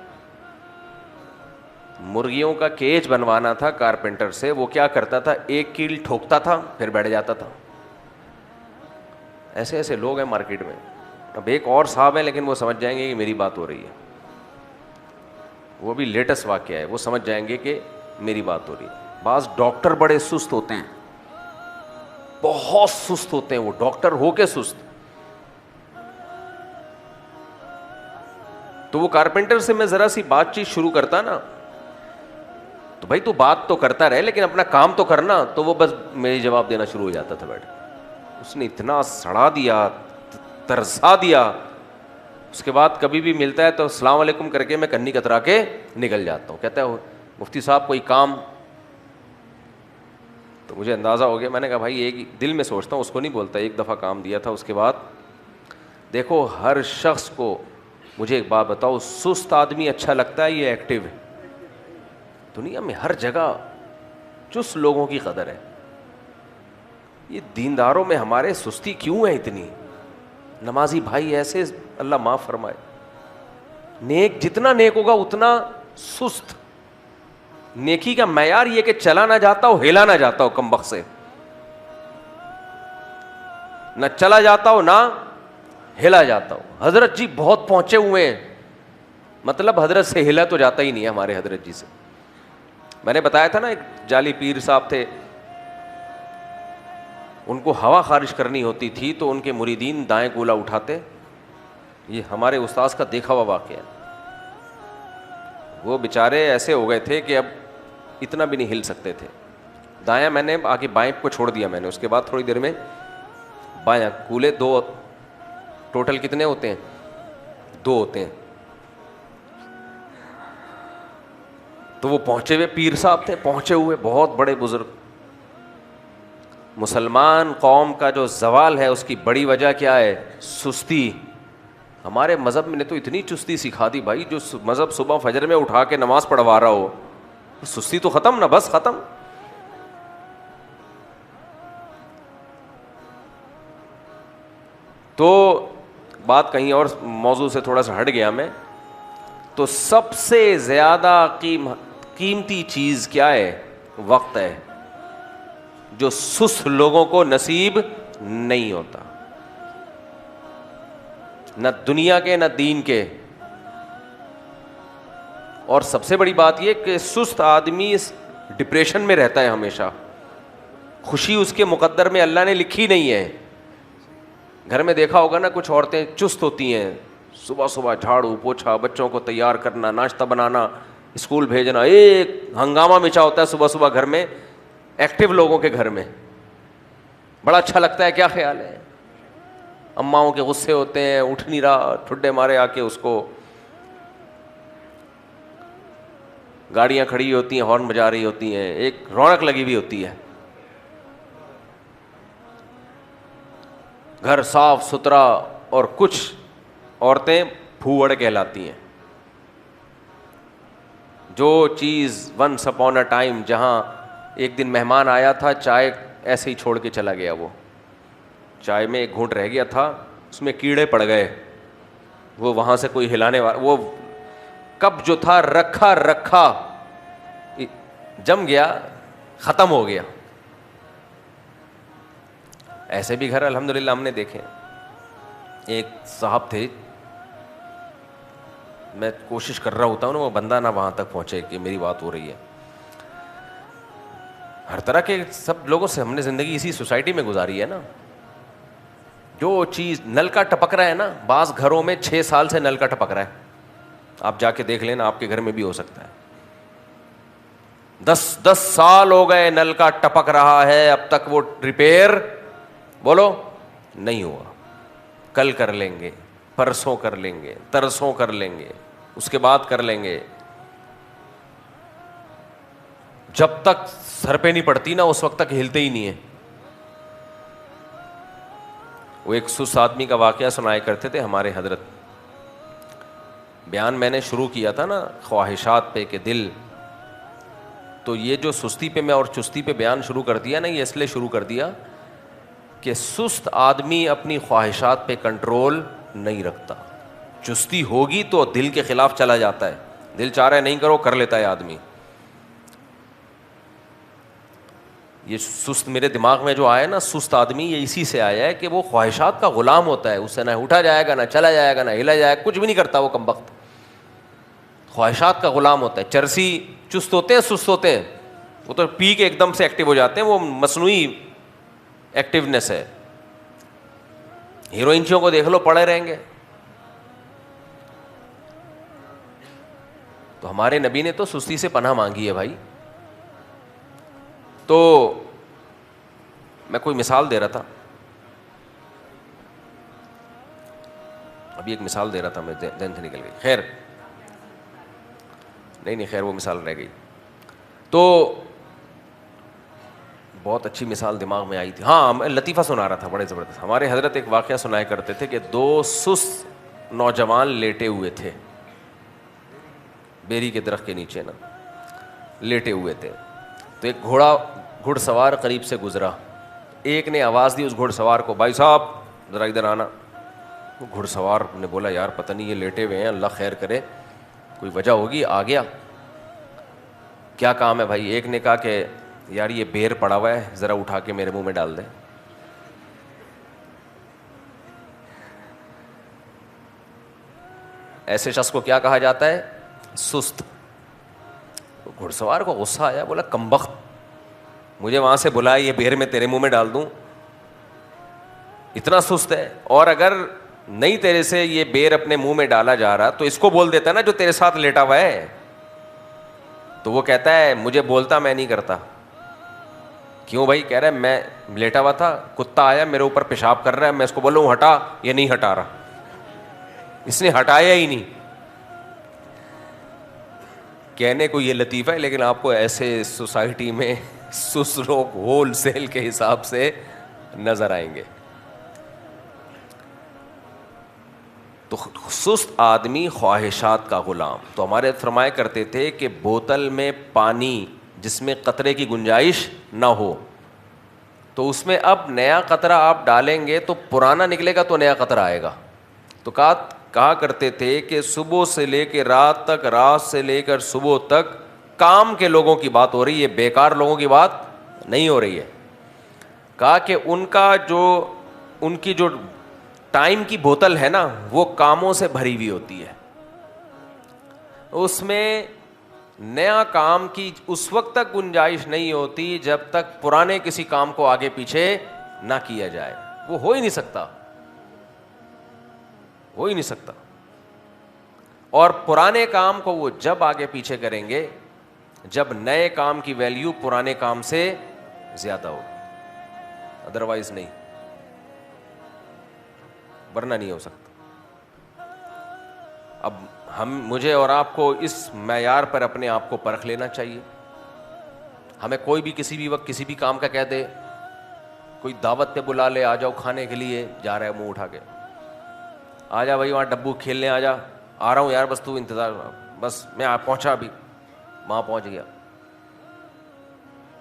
مرغیوں کا کیج بنوانا تھا کارپینٹر سے. وہ کیا کرتا تھا, ایک کیل ٹھوکتا تھا پھر بیٹھ جاتا تھا. ایسے ایسے لوگ ہیں مارکیٹ میں. اب ایک اور صاحب ہیں لیکن وہ سمجھ جائیں گے کہ میری بات ہو رہی ہے, وہ بھی لیٹسٹ واقعہ ہے, وہ سمجھ جائیں گے کہ میری بات ہو رہی ہے. بعض ڈاکٹر بڑے سست ہوتے ہیں, بہت سست ہوتے ہیں, وہ ڈاکٹر ہو کے سست. تو وہ کارپینٹر سے میں ذرا سی بات چیت شروع کرتا نا, تو بھائی تو بات تو کرتا رہے لیکن اپنا کام تو کرنا. تو وہ بس میری جواب دینا شروع ہو جاتا تھا بیٹھ. اس نے اتنا سڑا دیا, ترسا دیا. اس کے بعد کبھی بھی ملتا ہے تو السلام علیکم کر کے میں کنی کترا کے نکل جاتا ہوں. کہتا ہے مفتی صاحب کوئی کام؟ تو مجھے اندازہ ہو گیا. میں نے کہا بھائی ایک دل میں سوچتا ہوں, اس کو نہیں بولتا. ایک دفعہ کام دیا تھا, اس کے بعد دیکھو ہر شخص کو, مجھے ایک بات بتاؤ, سست آدمی اچھا لگتا ہے یہ ایکٹیو ہے؟ دنیا میں ہر جگہ چست لوگوں کی قدر ہے. یہ دینداروں میں ہمارے سستی کیوں ہے اتنی؟ نمازی بھائی ایسے, اللہ معاف فرمائے, نیک جتنا نیک ہوگا اتنا سست. نیکی کا معیار یہ کہ چلا نہ جاتا ہو, ہلا نہ جاتا ہو, کم بخت سے نہ چلا جاتا ہو نہ ہلا جاتا ہو. حضرت جی بہت پہنچے ہوئے ہیں, مطلب حضرت سے ہلا تو جاتا ہی نہیں ہے ہمارے حضرت جی سے. میں نے بتایا تھا نا ایک جعلی پیر صاحب تھے, ان کو ہوا خارج کرنی ہوتی تھی تو ان کے مریدین دائیں کولا اٹھاتے. یہ ہمارے استاذ کا دیکھا ہوا واقعہ ہے. وہ بیچارے ایسے ہو گئے تھے کہ اب اتنا بھی نہیں ہل سکتے تھے. دایاں میں نے آگے بائیں کو چھوڑ دیا میں نے, اس کے بعد تھوڑی دیر میں بایاں کولے. دو ٹوٹل کتنے ہوتے ہیں؟ دو ہوتے ہیں. تو وہ پہنچے ہوئے پیر صاحب تھے, پہنچے ہوئے بہت بڑے بزرگ. مسلمان قوم کا جو زوال ہے اس کی بڑی وجہ کیا ہے؟ سستی. ہمارے مذہب نے تو اتنی چستی سکھا دی بھائی, جو مذہب صبح فجر میں اٹھا کے نماز پڑھوا رہا ہو, سستی تو ختم نا, بس ختم. تو بات کہیں اور موضوع سے تھوڑا سا ہٹ گیا میں. تو سب سے زیادہ قیمتی چیز کیا ہے؟ وقت ہے, جو سست لوگوں کو نصیب نہیں ہوتا, نہ دنیا کے نہ دین کے. اور سب سے بڑی بات یہ کہ سست آدمی ڈپریشن میں رہتا ہے ہمیشہ. خوشی اس کے مقدر میں اللہ نے لکھی نہیں ہے. گھر میں دیکھا ہوگا نا, کچھ عورتیں چست ہوتی ہیں, صبح صبح جھاڑو پوچھا, بچوں کو تیار کرنا, ناشتہ بنانا, اسکول بھیجنا, ایک ہنگامہ مچا ہوتا ہے صبح صبح گھر میں, ایکٹیو لوگوں کے گھر میں. بڑا اچھا لگتا ہے. کیا خیال ہے؟ اماؤں کے غصے ہوتے ہیں, اٹھ نہیں رہا, ٹھڈے مارے آ کے اس کو, گاڑیاں کھڑی ہوتی ہیں, ہارن بجا رہی ہوتی ہیں, ایک رونق لگی ہوئی ہوتی ہے. گھر صاف ستھرا. اور کچھ عورتیں پھوڑ کہلاتی ہیں. جو چیز ونس اپون اے ٹائم, جہاں ایک دن مہمان آیا تھا, چائے ایسے ہی چھوڑ کے چلا گیا, وہ چائے میں ایک گھونٹ رہ گیا تھا, اس میں کیڑے پڑ گئے, وہ وہاں سے کوئی ہلانے والا, وہ کپ جو تھا رکھا رکھا جم گیا, ختم ہو گیا. ایسے بھی گھر الحمدللہ ہم نے دیکھے. ایک صاحب تھے, میں کوشش کر رہا ہوتا ہوں نا وہ بندہ نہ وہاں تک پہنچے کہ میری بات ہو رہی ہے. ہر طرح کے سب لوگوں سے ہم نے زندگی اسی سوسائٹی میں گزاری ہے نا. جو چیز نل کا ٹپک رہا ہے نا, بعض گھروں میں 6 سال سے نل کا ٹپک رہا ہے, آپ جا کے دیکھ لینا, آپ کے گھر میں بھی ہو سکتا ہے. 10 سال ہو گئے نل کا ٹپک رہا ہے, اب تک وہ ریپیئر بولو نہیں ہوا. کل کر لیں گے, پرسوں کر لیں گے, ترسوں کر لیں گے, اس کے بعد کر لیں گے. جب تک سر پہ نہیں پڑتی نا اس وقت تک ہلتے ہی نہیں ہیں. وہ ایک سست آدمی کا واقعہ سنایا کرتے تھے ہمارے حضرت. بیان میں نے شروع کیا تھا نا خواہشات پہ کہ دل, تو یہ جو سستی پہ میں اور چستی پہ بیان شروع کر دیا نا, یہ اس لیے شروع کر دیا کہ سست آدمی اپنی خواہشات پہ کنٹرول نہیں رکھتا. چستی ہوگی تو دل کے خلاف چلا جاتا ہے, دل چاہ رہا ہے نہیں کرو, کر لیتا ہے آدمی. یہ سست میرے دماغ میں جو آیا نا, سست آدمی, یہ اسی سے آیا ہے کہ وہ خواہشات کا غلام ہوتا ہے. اس سے نہ اٹھا جائے گا, نہ چلا جائے گا, نہ ہلا جائے گا, کچھ بھی نہیں کرتا وہ کمبخت. خواہشات کا غلام ہوتا ہے. چرسی چست ہوتے ہیں, سست ہوتے ہیں, وہ تو پی کے ایک دم سے ایکٹیو ہو جاتے ہیں, وہ مصنوعی ایکٹیونیس ہے. ہیروئنچوں کو دیکھ لو, پڑے رہیں گے. تو ہمارے نبی نے تو سستی سے پناہ مانگی ہے بھائی. تو میں کوئی مثال دے رہا تھا, ابھی ایک مثال دے رہا تھا, میں ذہن سے نکل گئی. خیر نہیں خیر وہ مثال رہ گئی. تو بہت اچھی مثال دماغ میں آئی تھی. ہاں میں لطیفہ سنا رہا تھا بڑے زبردست. ہمارے حضرت ایک واقعہ سنایا کرتے تھے کہ 2 سست نوجوان لیٹے ہوئے تھے, بیری کے درخت کے نیچے نا لیٹے ہوئے تھے. تو ایک گھڑ سوار قریب سے گزرا. ایک نے آواز دی اس گھڑ سوار کو, بھائی صاحب ذرا ادھر آنا. وہ گھڑ سوار نے بولا یار پتہ نہیں یہ لیٹے ہوئے ہیں, اللہ خیر کرے, کوئی وجہ ہوگی. آ گیا, کیا کام ہے بھائی؟ ایک نے کہا کہ یار یہ بیر پڑا ہوا ہے, ذرا اٹھا کے میرے منہ میں ڈال دیں. ایسے شخص کو کیا کہا جاتا ہے؟ سست. گھڑ سوار کو غصہ آیا, بولا کمبخت, مجھے وہاں سے بلایا, یہ بیر میں تیرے منہ میں ڈال دوں؟ اتنا سست ہے. اور اگر نہیں تیرے سے یہ بیر اپنے منہ میں ڈالا جا رہا تو اس کو بول دیتا نا جو تیرے ساتھ لیٹا ہوا ہے. تو وہ کہتا ہے مجھے بولتا, میں نہیں کرتا. کیوں بھائی؟ کہہ رہا ہے میں لیٹا ہوا تھا, کتا آیا میرے اوپر پیشاب کر رہا ہے, میں اس کو بولوں ہٹا, یہ نہیں ہٹا رہا. اس نے ہٹایا ہی نہیں. کہنے کو یہ لطیفہ ہے, لیکن آپ کو ایسے سوسائٹی میں سست لوگ ہول سیل کے حساب سے نظر آئیں گے. تو سست آدمی خواہشات کا غلام. تو ہمارے فرمایا کرتے تھے کہ بوتل میں پانی جس میں قطرے کی گنجائش نہ ہو, تو اس میں اب نیا قطرہ آپ ڈالیں گے تو پرانا نکلے گا تو نیا قطرہ آئے گا. تو کہا کرتے تھے کہ صبح سے لے کے رات تک, رات سے لے کر صبح تک کام کے لوگوں کی بات ہو رہی ہے, بیکار لوگوں کی بات نہیں ہو رہی ہے. کہا کہ ان کی جو ٹائم کی بوتل ہے نا وہ کاموں سے بھری ہوئی ہوتی ہے. اس میں نیا کام کی اس وقت تک گنجائش نہیں ہوتی جب تک پرانے کسی کام کو آگے پیچھے نہ کیا جائے. وہ ہو ہی نہیں سکتا, ہو ہی نہیں سکتا. اور پرانے کام کو وہ جب آگے پیچھے کریں گے جب نئے کام کی ویلیو پرانے کام سے زیادہ ہوگی, ادروائز نہیں, ورنہ نہیں ہو سکتا. اب مجھے اور آپ کو اس معیار پر اپنے آپ کو پرکھ لینا چاہیے. ہمیں کوئی بھی کسی بھی وقت کسی بھی کام کا کہہ دے, کوئی دعوت پہ بلا لے, آ جاؤ کھانے کے لیے, جا رہا ہے منہ اٹھا کے, آ جا بھائی وہاں ڈبو کھیلنے, آ جا, آ رہا ہوں یار, بس تو انتظار, بس میں پہنچا, ابھی وہاں پہنچ گیا.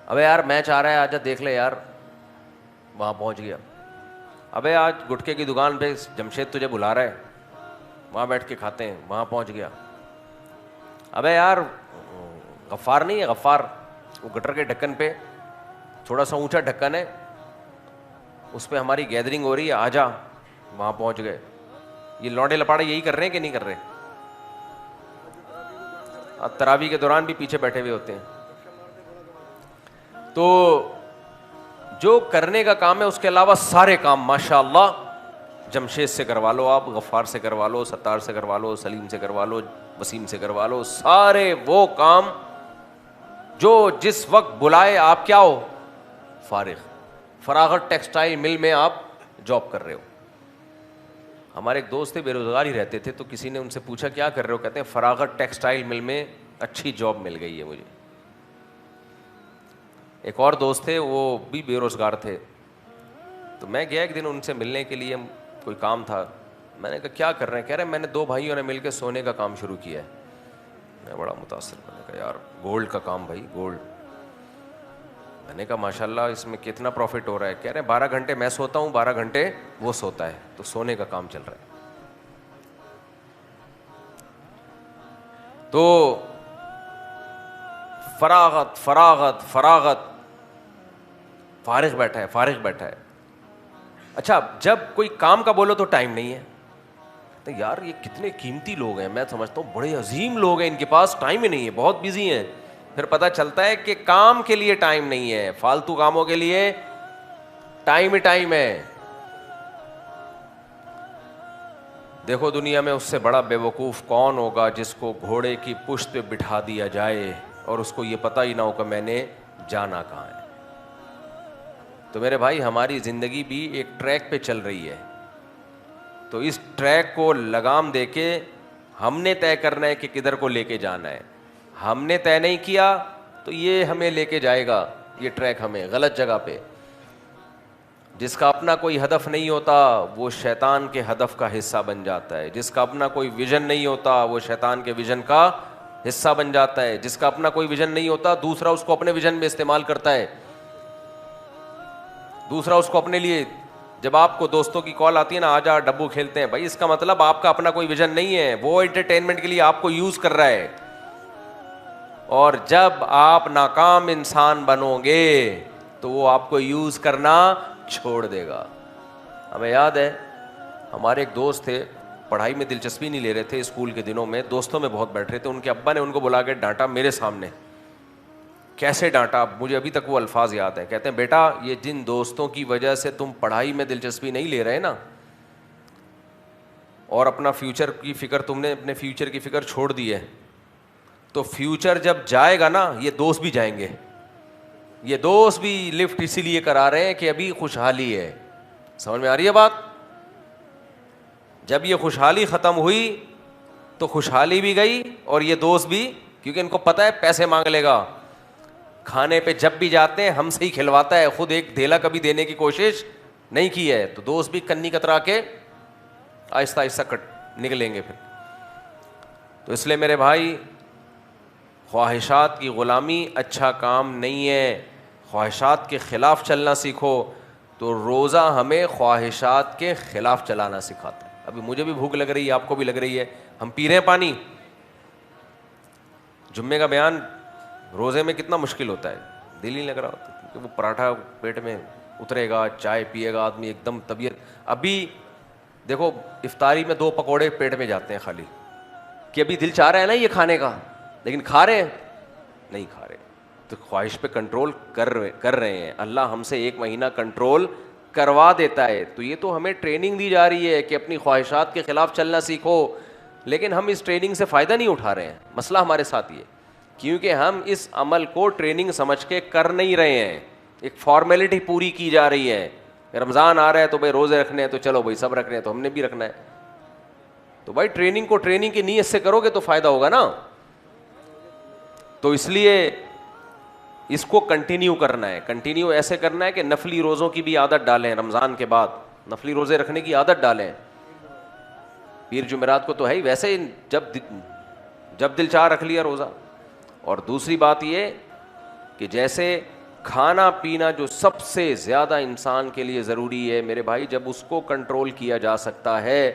ابے یار میچ آ رہا ہے, آ جا دیکھ لے یار, وہاں پہنچ گیا. ابے آج گٹکے کی دکان پہ جمشید تجھے بلا رہا ہے, وہاں بیٹھ کے کھاتے ہیں, وہاں پہنچ گیا. ابے یار غفار نہیں ہے, غفار, وہ گٹر کے ڈھکن پہ تھوڑا سا اونچا ڈھکن ہے, اس پہ ہماری گیدرنگ ہو رہی ہے, آ جا. وہاں پہنچ گئے. یہ لونڈے لپاڑے یہی کر رہے ہیں کہ نہیں کر رہے؟ تراویح کے دوران بھی پیچھے بیٹھے ہوئے ہوتے ہیں. تو جو کرنے کا کام ہے اس کے علاوہ سارے کام ماشاء اللہ جمشید سے کروا لو, آپ غفار سے کروا لو, ستار سے کروا لو, سلیم سے کروا لو, وسیم سے کروا لو. سارے وہ کام جو جس وقت بلائے آپ کیا ہو, فارغ. فراغت ٹیکسٹائل مل میں آپ جاب کر رہے ہو. ہمارے ایک دوست تھے, بے روزگار ہی رہتے تھے, تو کسی نے ان سے پوچھا کیا کر رہے ہو, کہتے ہیں فراغت ٹیکسٹائل مل میں اچھی جاب مل گئی ہے مجھے. ایک اور دوست تھے, وہ بھی بے روزگار تھے, تو میں گیا ایک دن ان سے ملنے کے لیے, کوئی کام تھا. میں نے کہا کیا کر رہے ہیں؟ کہہ رہے ہیں میں نے 2 بھائیوں نے مل کے سونے کا کام شروع کیا ہے. میں بڑا متاثر, میں نے کہا یار گولڈ کا کام بھائی, گولڈ. میں نے کہا ماشاء اللہ اس میں کتنا پروفٹ ہو رہا ہے؟ کہہ رہے ہیں 12 گھنٹے میں سوتا ہوں, 12 گھنٹے وہ سوتا ہے, تو سونے کا کام چل رہا ہے. تو فراغت فراغت فراغت, فارغ بیٹھا ہے, فارغ بیٹھا ہے. اچھا جب کوئی کام کا بولو تو ٹائم نہیں ہے. تو یار یہ کتنے قیمتی لوگ ہیں, میں سمجھتا ہوں بڑے عظیم لوگ ہیں, ان کے پاس ٹائم ہی نہیں ہے, بہت بزی ہیں. پھر پتہ چلتا ہے کہ کام کے لیے ٹائم نہیں ہے, فالتو کاموں کے لیے ٹائم ہی ٹائم ہے. دیکھو دنیا میں اس سے بڑا بے وقوف کون ہوگا جس کو گھوڑے کی پشت پہ بٹھا دیا جائے اور اس کو یہ پتہ ہی نہ ہو کہ میں نے جانا کہاں ہے. تو میرے بھائی ہماری زندگی بھی ایک ٹریک پہ چل رہی ہے, تو اس ٹریک کو لگام دے کے ہم نے طے کرنا ہے کہ کدھر کو لے کے جانا ہے. ہم نے طے نہیں کیا تو یہ ہمیں لے کے جائے گا, یہ ٹریک ہمیں غلط جگہ پہ. جس کا اپنا کوئی ہدف نہیں ہوتا وہ شیطان کے ہدف کا حصہ بن جاتا ہے. جس کا اپنا کوئی ویژن نہیں ہوتا وہ شیطان کے ویژن کا حصہ بن جاتا ہے. جس کا اپنا کوئی ویژن نہیں ہوتا دوسرا اس کو اپنے ویژن میں استعمال کرتا ہے, دوسرا اس کو اپنے لیے. جب آپ کو دوستوں کی کال آتی ہے نا, آ جا ڈبو کھیلتے ہیں, بھائی اس کا مطلب آپ کا اپنا کوئی ویژن نہیں ہے, وہ انٹرٹینمنٹ کے لیے آپ کو یوز کر رہا ہے. اور جب آپ ناکام انسان بنو گے تو وہ آپ کو یوز کرنا چھوڑ دے گا. ہمیں یاد ہے ہمارے ایک دوست تھے, پڑھائی میں دلچسپی نہیں لے رہے تھے اسکول کے دنوں میں, دوستوں میں بہت بیٹھ رہے تھے. ان کے ابا نے ان کو بلا کے ڈانٹا میرے سامنے. کیسے ڈانٹا مجھے ابھی تک وہ الفاظ یاد ہیں. کہتے ہیں بیٹا یہ جن دوستوں کی وجہ سے تم پڑھائی میں دلچسپی نہیں لے رہے نا, اور اپنا فیوچر کی فکر, تم نے اپنے فیوچر کی فکر چھوڑ دی ہے, تو فیوچر جب جائے گا نا یہ دوست بھی جائیں گے. یہ دوست بھی لفٹ اسی لیے کرا رہے ہیں کہ ابھی خوشحالی ہے. سمجھ میں آ رہی ہے بات؟ جب یہ خوشحالی ختم ہوئی تو خوشحالی بھی گئی اور یہ دوست بھی, کیونکہ ان کو پتہ ہے پیسے مانگ لے گا. کھانے پہ جب بھی جاتے ہیں ہم سے ہی کھلواتا ہے, خود ایک دھیلا کبھی دینے کی کوشش نہیں کی ہے. تو دوست بھی کنی کترا کے آہستہ آہستہ نکلیں گے پھر. تو اس لیے میرے بھائی خواہشات کی غلامی اچھا کام نہیں ہے. خواہشات کے خلاف چلنا سیکھو. تو روزہ ہمیں خواہشات کے خلاف چلانا سکھاتا ہے. ابھی مجھے بھی بھوک لگ رہی ہے, آپ کو بھی لگ رہی ہے, ہم پی رہے ہیں پانی. جمعے کا بیان روزے میں کتنا مشکل ہوتا ہے, دل ہی لگ رہا ہوتا ہے, کیونکہ وہ پراٹھا پیٹ میں اترے گا, چائے پیے گا آدمی, ایک دم طبیعت. ابھی دیکھو افطاری میں 2 پکوڑے پیٹ میں جاتے ہیں خالی, کہ ابھی دل چاہ رہا ہے نا یہ کھانے کا, لیکن کھا رہے ہیں نہیں کھا رہے. تو خواہش پہ کنٹرول کر رہے ہیں. اللہ ہم سے 1 مہینہ کنٹرول کروا دیتا ہے. تو یہ تو ہمیں ٹریننگ دی جا رہی ہے کہ اپنی خواہشات کے خلاف چلنا سیکھو, لیکن ہم اس ٹریننگ سے فائدہ نہیں اٹھا رہے ہیں. مسئلہ ہمارے ساتھ یہ, کیونکہ ہم اس عمل کو ٹریننگ سمجھ کے کر نہیں رہے ہیں. ایک فارمیلٹی پوری کی جا رہی ہے. رمضان آ رہا ہے تو بھائی روزے رکھنے ہیں, تو چلو بھائی سب رکھ رہے ہیں تو ہم نے بھی رکھنا ہے. تو بھائی ٹریننگ کو ٹریننگ کی نیت سے کرو گے تو فائدہ ہوگا نا. تو اس لیے اس کو کنٹینیو کرنا ہے. کنٹینیو ایسے کرنا ہے کہ نفلی روزوں کی بھی عادت ڈالیں. رمضان کے بعد نفلی روزے رکھنے کی عادت ڈالیں. پیر جمعرات کو تو ہے ہی, ویسے جب دل چاہ رکھ لیا روزہ. اور دوسری بات یہ کہ جیسے کھانا پینا جو سب سے زیادہ انسان کے لیے ضروری ہے میرے بھائی، جب اس کو کنٹرول کیا جا سکتا ہے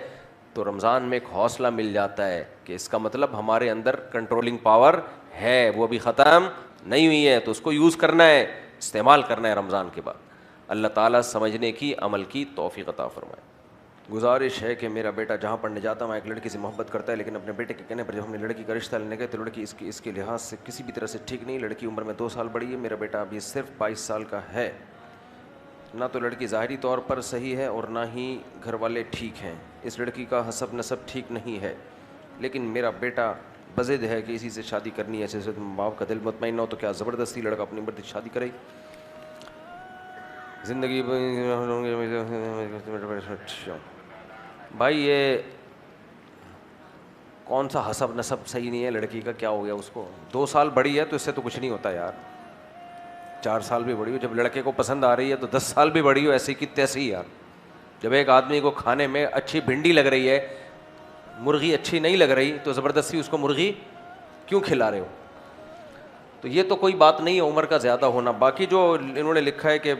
تو رمضان میں ایک حوصلہ مل جاتا ہے کہ اس کا مطلب ہمارے اندر کنٹرولنگ پاور ہے، وہ ابھی ختم نہیں ہوئی ہے، تو اس کو یوز کرنا ہے، استعمال کرنا ہے رمضان کے بعد۔ اللہ تعالیٰ سمجھنے کی، عمل کی توفیق عطا فرمائے۔ گزارش ہے کہ میرا بیٹا جہاں پڑھنے جاتا ہے وہاں ایک لڑکی سے محبت کرتا ہے، لیکن اپنے بیٹے کے کہنے پر جب ہم نے لڑکی کا رشتہ لینے گئے تو لڑکی اس کے لحاظ سے کسی بھی طرح سے ٹھیک نہیں، لڑکی عمر میں 2 سال بڑی ہے، میرا بیٹا ابھی صرف 22 سال کا ہے، نہ تو لڑکی ظاہری طور پر صحیح ہے اور نہ ہی گھر والے ٹھیک ہیں، اس لڑکی کا حسب نسب ٹھیک نہیں ہے، لیکن میرا بیٹا بضد ہے کہ اسی سے شادی کرنی ہے، ایسے سے ماں باپ کا دل مطمئن نہ ہو تو کیا زبردستی لڑکا اپنی مرضی سے شادی کرے؟ زندگی بھائی یہ کون سا حسب نسب صحیح نہیں ہے لڑکی کا، کیا ہو گیا اس کو؟ 2 سال بڑی ہے تو اس سے تو کچھ نہیں ہوتا یار، 4 سال بھی بڑی ہو، جب لڑکے کو پسند آ رہی ہے تو 10 سال بھی بڑی ہو، ایسی کی تیسی یار۔ جب ایک آدمی کو کھانے میں اچھی بھنڈی لگ رہی ہے، مرغی اچھی نہیں لگ رہی، تو زبردستی اس کو مرغی کیوں کھلا رہے ہو؟ تو یہ تو کوئی بات نہیں ہے عمر کا زیادہ ہونا۔ باقی جو انہوں نے لکھا ہے کہ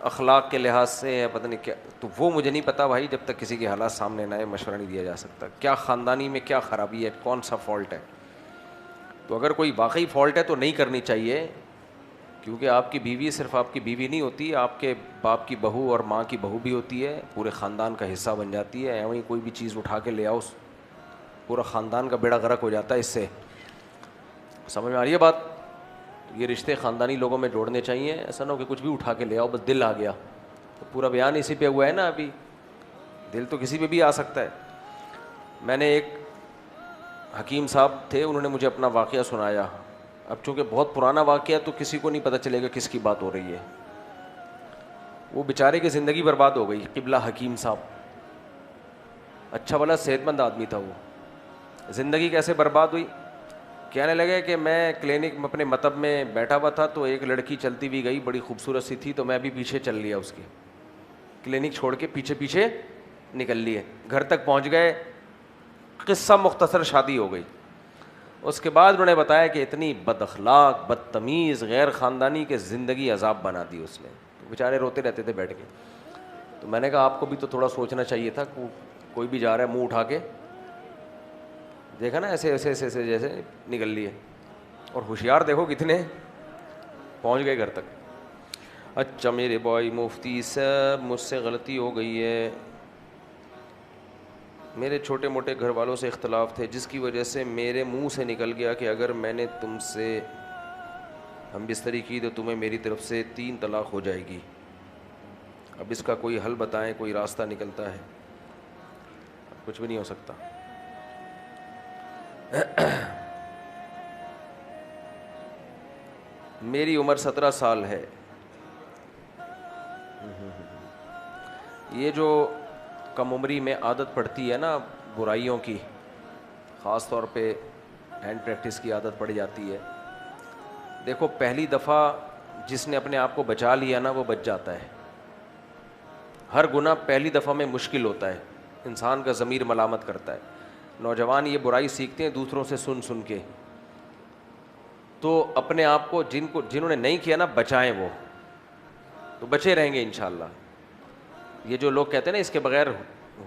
اخلاق کے لحاظ سے ہے پتہ نہیں کیا، تو وہ مجھے نہیں پتا بھائی، جب تک کسی کے حالات سامنے نہ آئے مشورہ نہیں دیا جا سکتا، کیا خاندانی میں کیا خرابی ہے، کون سا فالٹ ہے۔ تو اگر کوئی واقعی فالٹ ہے تو نہیں کرنی چاہیے، کیونکہ آپ کی بیوی صرف آپ کی بیوی نہیں ہوتی، آپ کے باپ کی بہو اور ماں کی بہو بھی ہوتی ہے، پورے خاندان کا حصہ بن جاتی ہے، ایویں کوئی بھی چیز اٹھا کے لے آؤ پورا خاندان کا بیڑا غرق ہو جاتا ہے اس سے۔ سمجھ میں آ رہی ہے بات؟ یہ رشتے خاندانی لوگوں میں جوڑنے چاہیے، ایسا نہ ہو کہ کچھ بھی اٹھا کے لے آؤ، بس دل آ گیا تو پورا بیان اسی پہ ہوا ہے نا، ابھی دل تو کسی پہ بھی آ سکتا ہے۔ میں نے ایک حکیم صاحب تھے، انہوں نے مجھے اپنا واقعہ سنایا، اب چونکہ بہت پرانا واقعہ ہے تو کسی کو نہیں پتہ چلے گا کس کی بات ہو رہی ہے۔ وہ بیچارے کی زندگی برباد ہو گئی، قبلہ حکیم صاحب، اچھا بھلا صحت مند آدمی تھا، وہ زندگی کیسے برباد ہوئی؟ کہنے لگے کہ میں کلینک میں اپنے مطب میں بیٹھا ہوا تھا تو ایک لڑکی چلتی ہوئی گئی، بڑی خوبصورت سی تھی، تو میں بھی پیچھے چل لیا، اس کی کلینک چھوڑ کے پیچھے پیچھے نکل لیے، گھر تک پہنچ گئے، قصہ مختصر شادی ہو گئی۔ اس کے بعد انہوں نے بتایا کہ اتنی بد اخلاق، بدتمیز، غیر خاندانی کے زندگی عذاب بنا دی اس نے، بیچارے روتے رہتے تھے بیٹھ کے۔ تو میں نے کہا آپ کو بھی تو تھوڑا سوچنا چاہیے تھا، کوئی بھی جا رہا ہے منہ اٹھا کے، دیکھا نا ایسے ایسے ایسے ایسے جیسے نکل لیے، اور ہوشیار دیکھو کتنے پہنچ گئے گھر تک۔ اچھا میرے بھائی مفتی صاحب، مجھ سے غلطی ہو گئی ہے، میرے چھوٹے موٹے گھر والوں سے اختلاف تھے جس کی وجہ سے میرے منہ سے نکل گیا کہ اگر میں نے تم سے ہم بستری کی تو تمہیں میری طرف سے 3 طلاق ہو جائے گی، اب اس کا کوئی حل بتائیں، کوئی راستہ نکلتا ہے؟ کچھ بھی نہیں ہو سکتا۔ میری عمر 17 سال ہے، یہ جو کم عمری میں عادت پڑتی ہے نا برائیوں کی، خاص طور پہ ہینڈ پریکٹس کی عادت پڑ جاتی ہے۔ دیکھو پہلی دفعہ جس نے اپنے آپ کو بچا لیا نا وہ بچ جاتا ہے، ہر گناہ پہلی دفعہ میں مشکل ہوتا ہے، انسان کا ضمیر ملامت کرتا ہے۔ نوجوان یہ برائی سیکھتے ہیں دوسروں سے سن سن کے، تو اپنے آپ کو جنہوں نے نہیں کیا نا بچائیں، وہ تو بچے رہیں گے انشاءاللہ۔ یہ جو لوگ کہتے ہیں نا اس کے بغیر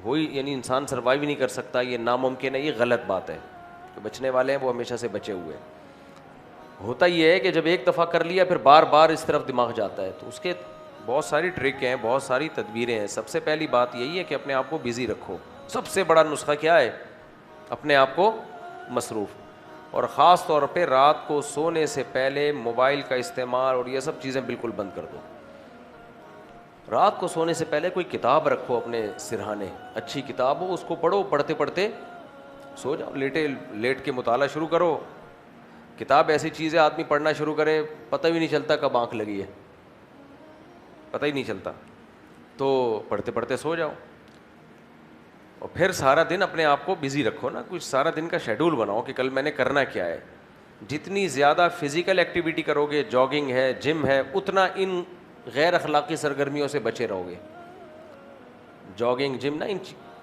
ہوئی یعنی انسان سروائیو نہیں کر سکتا، یہ ناممکن ہے، یہ غلط بات ہے۔ جو بچنے والے ہیں وہ ہمیشہ سے بچے ہوئے ہیں۔ ہوتا یہ ہے کہ جب ایک دفعہ کر لیا پھر بار بار اس طرف دماغ جاتا ہے، تو اس کے بہت ساری ٹرک ہیں، بہت ساری تدبیریں ہیں۔ سب سے پہلی بات یہی ہے کہ اپنے آپ کو بزی رکھو، سب سے بڑا نسخہ کیا ہے؟ اپنے آپ کو مصروف، اور خاص طور پہ رات کو سونے سے پہلے موبائل کا استعمال اور یہ سب چیزیں بالکل بند کر دو۔ رات کو سونے سے پہلے کوئی کتاب رکھو اپنے سرہانے، اچھی کتاب ہو، اس کو پڑھو، پڑھتے پڑھتے سو جاؤ، لیٹ کے مطالعہ شروع کرو۔ کتاب ایسی چیز ہے آدمی پڑھنا شروع کرے پتہ بھی نہیں چلتا کب آنکھ لگی ہے، پتہ ہی نہیں چلتا، تو پڑھتے پڑھتے سو جاؤ۔ اور پھر سارا دن اپنے آپ کو بزی رکھو نا، کچھ سارا دن کا شیڈول بناؤ کہ کل میں نے کرنا کیا ہے۔ جتنی زیادہ فزیکل ایکٹیویٹی کرو گے، جاگنگ ہے، جم ہے، اتنا ان غیر اخلاقی سرگرمیوں سے بچے رہو گے۔ جاگنگ، جم نا،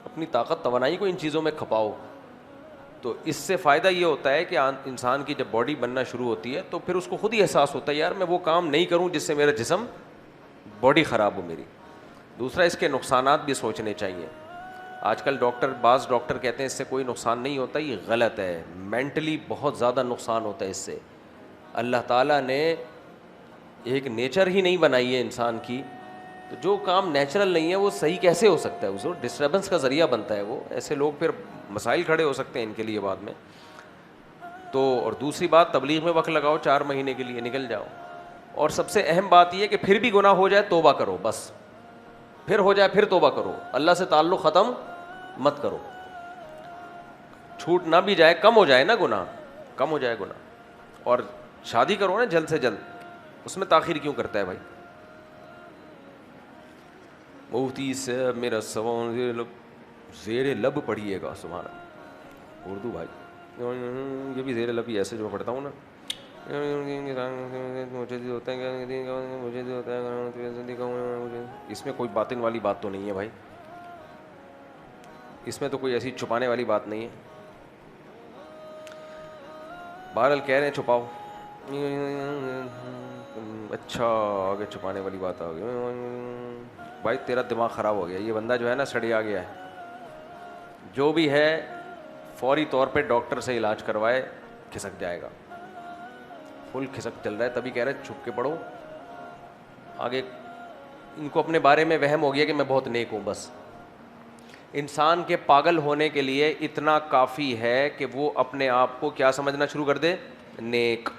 اپنی طاقت توانائی کو ان چیزوں میں کھپاؤ۔ تو اس سے فائدہ یہ ہوتا ہے کہ انسان کی جب باڈی بننا شروع ہوتی ہے تو پھر اس کو خود ہی احساس ہوتا ہے یار میں وہ کام نہیں کروں جس سے میرا جسم باڈی خراب ہو میری. دوسرا اس کے نقصانات بھی سوچنے چاہیے. آج کل بعض ڈاکٹر کہتے ہیں اس سے کوئی نقصان نہیں ہوتا, یہ غلط ہے. مینٹلی بہت زیادہ نقصان ہوتا ہے اس سے. اللہ تعالیٰ نے ایک نیچر ہی نہیں بنائی ہے انسان کی, تو جو کام نیچرل نہیں ہے وہ صحیح کیسے ہو سکتا ہے؟ اس کو ڈسٹربنس کا ذریعہ بنتا ہے وہ. ایسے لوگ پھر مسائل کھڑے ہو سکتے ہیں ان کے لیے بعد میں. تو اور دوسری بات, تبلیغ میں وقت لگاؤ 4 مہینے کے لیے, نکل جاؤ. اور سب سے اہم بات یہ کہ پھر بھی گناہ ہو جائے توبہ کرو, بس پھر ہو جائے پھر توبہ کرو, اللہ سے تعلق ختم مت کرو. چھوٹ نہ بھی جائے, کم ہو جائے نا گناہ, کم ہو جائے گناہ. اور شادی کرو نا جلد سے جلد, اس میں تاخیر کیوں کرتا ہے بھائی؟ مفتی سے میرا سوال زیر لب پڑھیے گا, سبحان اللہ, اردو بھائی, یہ بھی زیر لب ہی ایسے جو میں پڑھتا ہوں نا, مجھے ہوتا ہے, اس میں کوئی باطن والی بات تو نہیں ہے بھائی, اس میں تو کوئی ایسی چھپانے والی بات نہیں ہے. بہرحال کہہ رہے ہیں چھپاؤ, اچھا آگے چھپانے والی بات آ گئی. بھائی تیرا دماغ خراب ہو گیا, یہ بندہ جو ہے نا سڑیا گیا ہے. جو بھی ہے فوری طور پہ ڈاکٹر سے علاج کروائے, کھسک جائے گا, فل کھسک چل رہا ہے. تبھی کہہ رہے چھپ کے پڑھو. آگے ان کو اپنے بارے میں وہم ہو گیا کہ میں بہت نیک ہوں. بس انسان کے پاگل ہونے کے لیے اتنا کافی ہے کہ وہ اپنے آپ کو کیا سمجھنا شروع کر دے؟ نیک.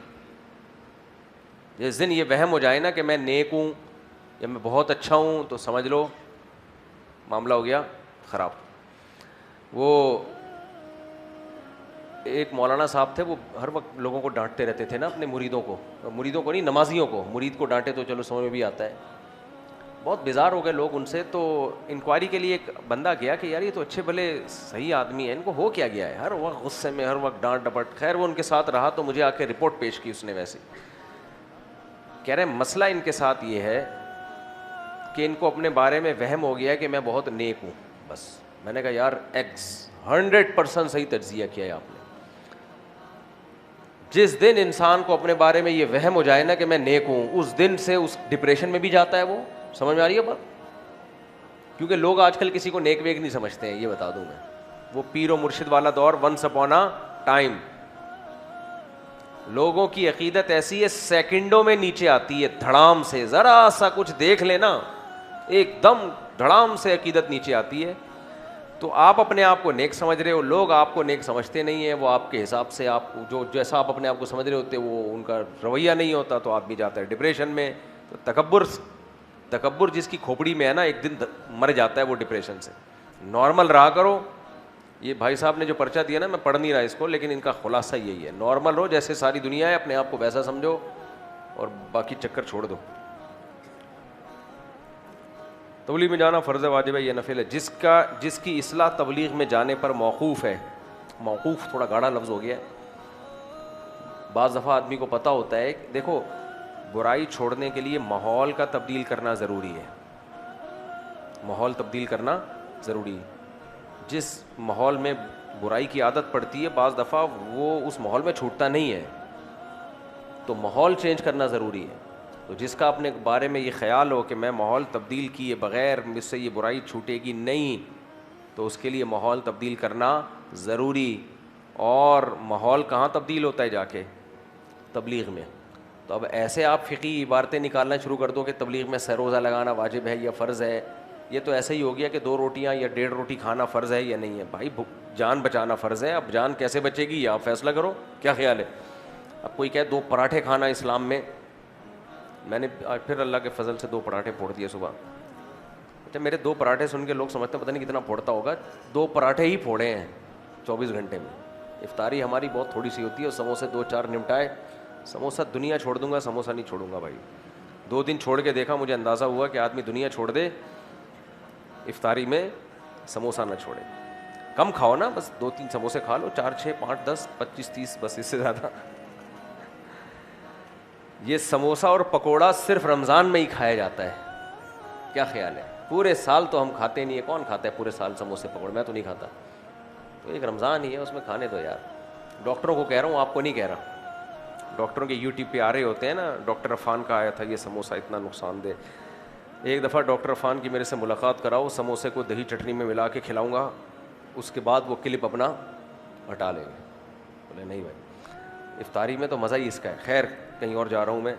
جس دن یہ وہم ہو جائے نا کہ میں نیک ہوں یا میں بہت اچھا ہوں, تو سمجھ لو معاملہ ہو گیا خراب. وہ ایک مولانا صاحب تھے, وہ ہر وقت لوگوں کو ڈانٹتے رہتے تھے نا, اپنے مریدوں کو نہیں, نمازیوں کو. مرید کو ڈانٹے تو چلو سمجھ میں بھی آتا ہے. بہت بیزار ہو گئے لوگ ان سے. تو انکوائری کے لیے ایک بندہ گیا کہ یار یہ تو اچھے بھلے صحیح آدمی ہیں, ان کو ہو کیا گیا ہے, ہر وقت غصے میں, ہر وقت ڈانٹ ڈپٹ. خیر وہ ان کے ساتھ رہا تو مجھے آ کے رپورٹ پیش کی اس نے. ویسے کہہ رہے ہیں مسئلہ ان کے ساتھ یہ ہے کہ ان کو اپنے بارے میں وہم ہو گیا ہے کہ میں بہت نیک ہوں. بس میں نے کہا یار 100% صحیح تجزیہ کیا ہے آپ نے. جس دن انسان کو اپنے بارے میں یہ وہم ہو جائے نا کہ میں نیک ہوں, اس دن سے اس ڈپریشن میں بھی جاتا ہے وہ. سمجھ میں آ رہی ہے بات؟ کیونکہ لوگ آج کل کسی کو نیک ویک نہیں سمجھتے ہیں, یہ بتا دوں میں. وہ پیر و مرشد والا دور, ونس اپون اے ٹائم. لوگوں کی عقیدت ایسی ہے سیکنڈوں میں نیچے آتی ہے, دھڑام سے. ذرا سا کچھ دیکھ لینا ایک دم دھڑام سے عقیدت نیچے آتی ہے. تو آپ اپنے آپ کو نیک سمجھ رہے ہو, لوگ آپ کو نیک سمجھتے نہیں ہیں. وہ آپ کے حساب سے, آپ جو جیسا آپ اپنے آپ کو سمجھ رہے ہوتے وہ ان کا رویہ نہیں ہوتا, تو آدمی جاتا ہے ڈپریشن میں. تو تکبر جس کی کھوپڑی میں ہے نا, ایک دن مر جاتا ہے وہ ڈپریشن سے. نارمل رہا کرو. یہ بھائی صاحب نے جو پرچہ دیا نا, میں پڑھ نہیں رہا اس کو, لیکن ان کا خلاصہ یہی ہے, نارمل رہو جیسے ساری دنیا ہے, اپنے آپ کو ویسا سمجھو اور باقی چکر چھوڑ دو. تبلیغ میں جانا فرض واجب ہے یا نفل ہے؟ جس کی اصلاح تبلیغ میں جانے پر موقوف ہے. موقوف تھوڑا گاڑا لفظ ہو گیا ہے. بعض دفعہ آدمی کو پتہ ہوتا ہے, دیکھو برائی چھوڑنے کے لیے ماحول کا تبدیل کرنا ضروری ہے. ماحول تبدیل کرنا ضروری ہے. جس ماحول میں برائی کی عادت پڑتی ہے بعض دفعہ وہ اس ماحول میں چھوٹتا نہیں ہے, تو ماحول چینج کرنا ضروری ہے. تو جس کا اپنے بارے میں یہ خیال ہو کہ میں ماحول تبدیل کیے بغیر مجھ سے یہ برائی چھوٹے گی نہیں, تو اس کے لیے ماحول تبدیل کرنا ضروری. اور ماحول کہاں تبدیل ہوتا ہے؟ جا کے تبلیغ میں. تو اب ایسے آپ فقہی عبارتیں نکالنا شروع کر دو کہ تبلیغ میں سہ روزہ لگانا واجب ہے یا فرض ہے. یہ تو ایسا ہی ہو گیا کہ 2 روٹیاں یا 1.5 روٹی کھانا فرض ہے یا نہیں ہے. بھائی جان بچانا فرض ہے. اب جان کیسے بچے گی یہ آپ فیصلہ کرو, کیا خیال ہے؟ اب کوئی کہے 2 پراٹھے کھانا اسلام میں, میں نے پھر اللہ کے فضل سے 2 پراٹھے پھوڑ دیے صبح. اچھا میرے 2 پراٹھے سن کے لوگ سمجھتے ہیں پتہ نہیں کتنا پھوڑتا ہوگا. 2 پراٹھے ہی پھوڑے ہیں 24 گھنٹے میں. افطاری ہماری بہت تھوڑی سی ہوتی ہے, اور سموسے 2-4 نمٹائے. سموسہ دنیا چھوڑ دوں گا, سموسہ نہیں چھوڑوں گا بھائی. 2 دن چھوڑ کے دیکھا, مجھے اندازہ ہوا کہ آدمی دنیا چھوڑ دے افطاری میں, سموسہ نہ چھوڑے. کم کھاؤ نا, بس 2-3 سموسے کھا لو, 4, 6, 5, 10, 25, 30, بس اس سے زیادہ. یہ سموسہ اور پکوڑا صرف رمضان میں ہی کھایا جاتا ہے, کیا خیال ہے؟ پورے سال تو ہم کھاتے نہیں ہیں. کون کھاتا ہے پورے سال سموسے پکوڑے؟ میں تو نہیں کھاتا. تو تو ایک رمضان ہی ہے, اس میں کھانے دو یار. ڈاکٹروں کو کہہ رہا ہوں, آپ کو نہیں کہہ رہا. ڈاکٹروں کے یوٹیوب پہ آ رہے ہوتے ہیں نا, ڈاکٹر عفان کا آیا تھا یہ سموسہ اتنا نقصان دہ. ایک دفعہ ڈاکٹر عفان کی میرے سے ملاقات کراؤ, سموسے کو دہی چٹنی میں ملا کے کھلاؤں گا, اس کے بعد وہ کلپ اپنا ہٹا لیں گے. بولے نہیں بھائی, افطاری میں تو مزہ ہی اس کا ہے. خیر کہیں اور جا رہا ہوں میں.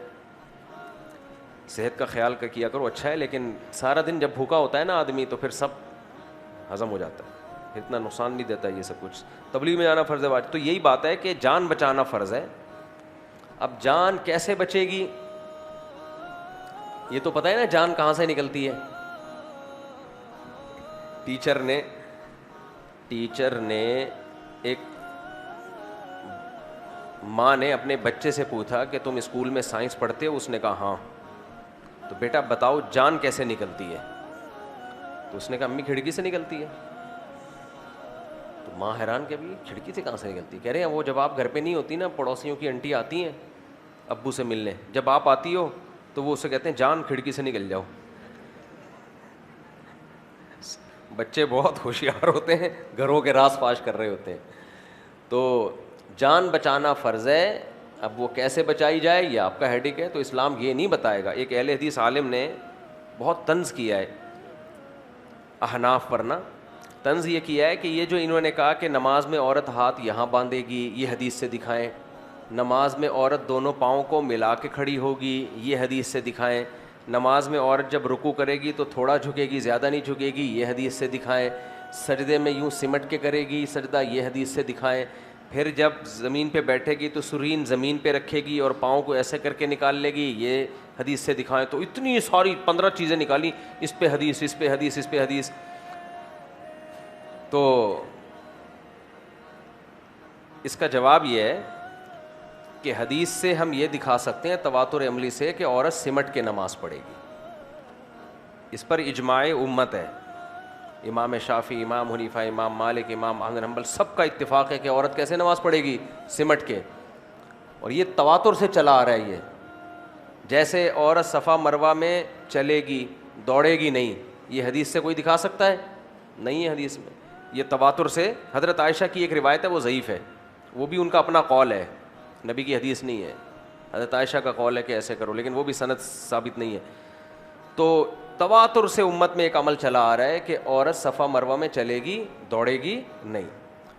صحت کا خیال کیا کرو, اچھا ہے, لیکن سارا دن جب بھوکا ہوتا ہے نا آدمی تو پھر سب ہضم ہو جاتا ہے, اتنا نقصان نہیں دیتا یہ سب کچھ. تبلیغ میں جانا فرض ہے واجب. تو یہی بات ہے کہ جان بچانا فرض ہے. اب جان کیسے بچے گی یہ تو پتہ ہے نا, جان کہاں سے نکلتی ہے. ٹیچر نے ایک ماں نے اپنے بچے سے پوچھا کہ تم اسکول میں سائنس پڑھتے ہو؟ اس نے کہا ہاں. تو بیٹا بتاؤ جان کیسے نکلتی ہے؟ تو اس نے کہا امی کھڑکی سے نکلتی ہے. تو ماں حیران کہ ابھی کھڑکی سے کہاں سے نکلتی ہے؟ کہہ رہے ہیں وہ جب آپ گھر پہ نہیں ہوتی نا, پڑوسیوں کی انٹی آتی ہیں ابو سے ملنے, جب آپ آتی ہو تو وہ اسے کہتے ہیں جان کھڑکی سے نکل جاؤ. بچے بہت ہوشیار ہوتے ہیں, گھروں کے راز فاش کر رہے ہوتے ہیں. تو جان بچانا فرض ہے. اب وہ کیسے بچائی جائے یہ آپ کا ہیڈک ہے, تو اسلام یہ نہیں بتائے گا. ایک اہل حدیث عالم نے بہت طنز کیا ہے احناف پر نا. طنز یہ کیا ہے کہ یہ جو انہوں نے کہا کہ نماز میں عورت ہاتھ یہاں باندھے گی, یہ حدیث سے دکھائیں. نماز میں عورت دونوں پاؤں کو ملا کے کھڑی ہوگی, یہ حدیث سے دکھائیں. نماز میں عورت جب رکوع کرے گی تو تھوڑا جھکے گی, زیادہ نہیں جھکے گی, یہ حدیث سے دکھائیں. سجدے میں یوں سمٹ کے کرے گی سجدہ, یہ حدیث سے دکھائیں. پھر جب زمین پہ بیٹھے گی تو سرین زمین پہ رکھے گی اور پاؤں کو ایسے کر کے نکال لے گی, یہ حدیث سے دکھائیں. تو اتنی ساری 15 چیزیں نکالی, اس پہ حدیث, اس پہ حدیث, اس پہ حدیث. تو اس کا جواب یہ ہے کہ حدیث سے ہم یہ دکھا سکتے ہیں تواتر عملی سے کہ عورت سمٹ کے نماز پڑھے گی. اس پر اجماع امت ہے. امام شافعی, امام حنیفہ, امام مالک, امام احمد بن حنبل, سب کا اتفاق ہے کہ عورت کیسے نماز پڑھے گی؟ سمٹ کے. اور یہ تواتر سے چلا آ رہا ہے. یہ جیسے عورت صفا مروہ میں چلے گی, دوڑے گی نہیں, یہ حدیث سے کوئی دکھا سکتا ہے؟ نہیں ہے حدیث میں. یہ تواتر سے. حضرت عائشہ کی ایک روایت ہے, وہ ضعیف ہے, وہ بھی ان کا اپنا قول ہے, نبی کی حدیث نہیں ہے. حضرت عائشہ کا قول ہے کہ ایسے کرو, لیکن وہ بھی سند ثابت نہیں ہے. تو تواتر سے امت میں ایک عمل چلا آ رہا ہے کہ عورت صفا مروہ میں چلے گی, دوڑے گی نہیں.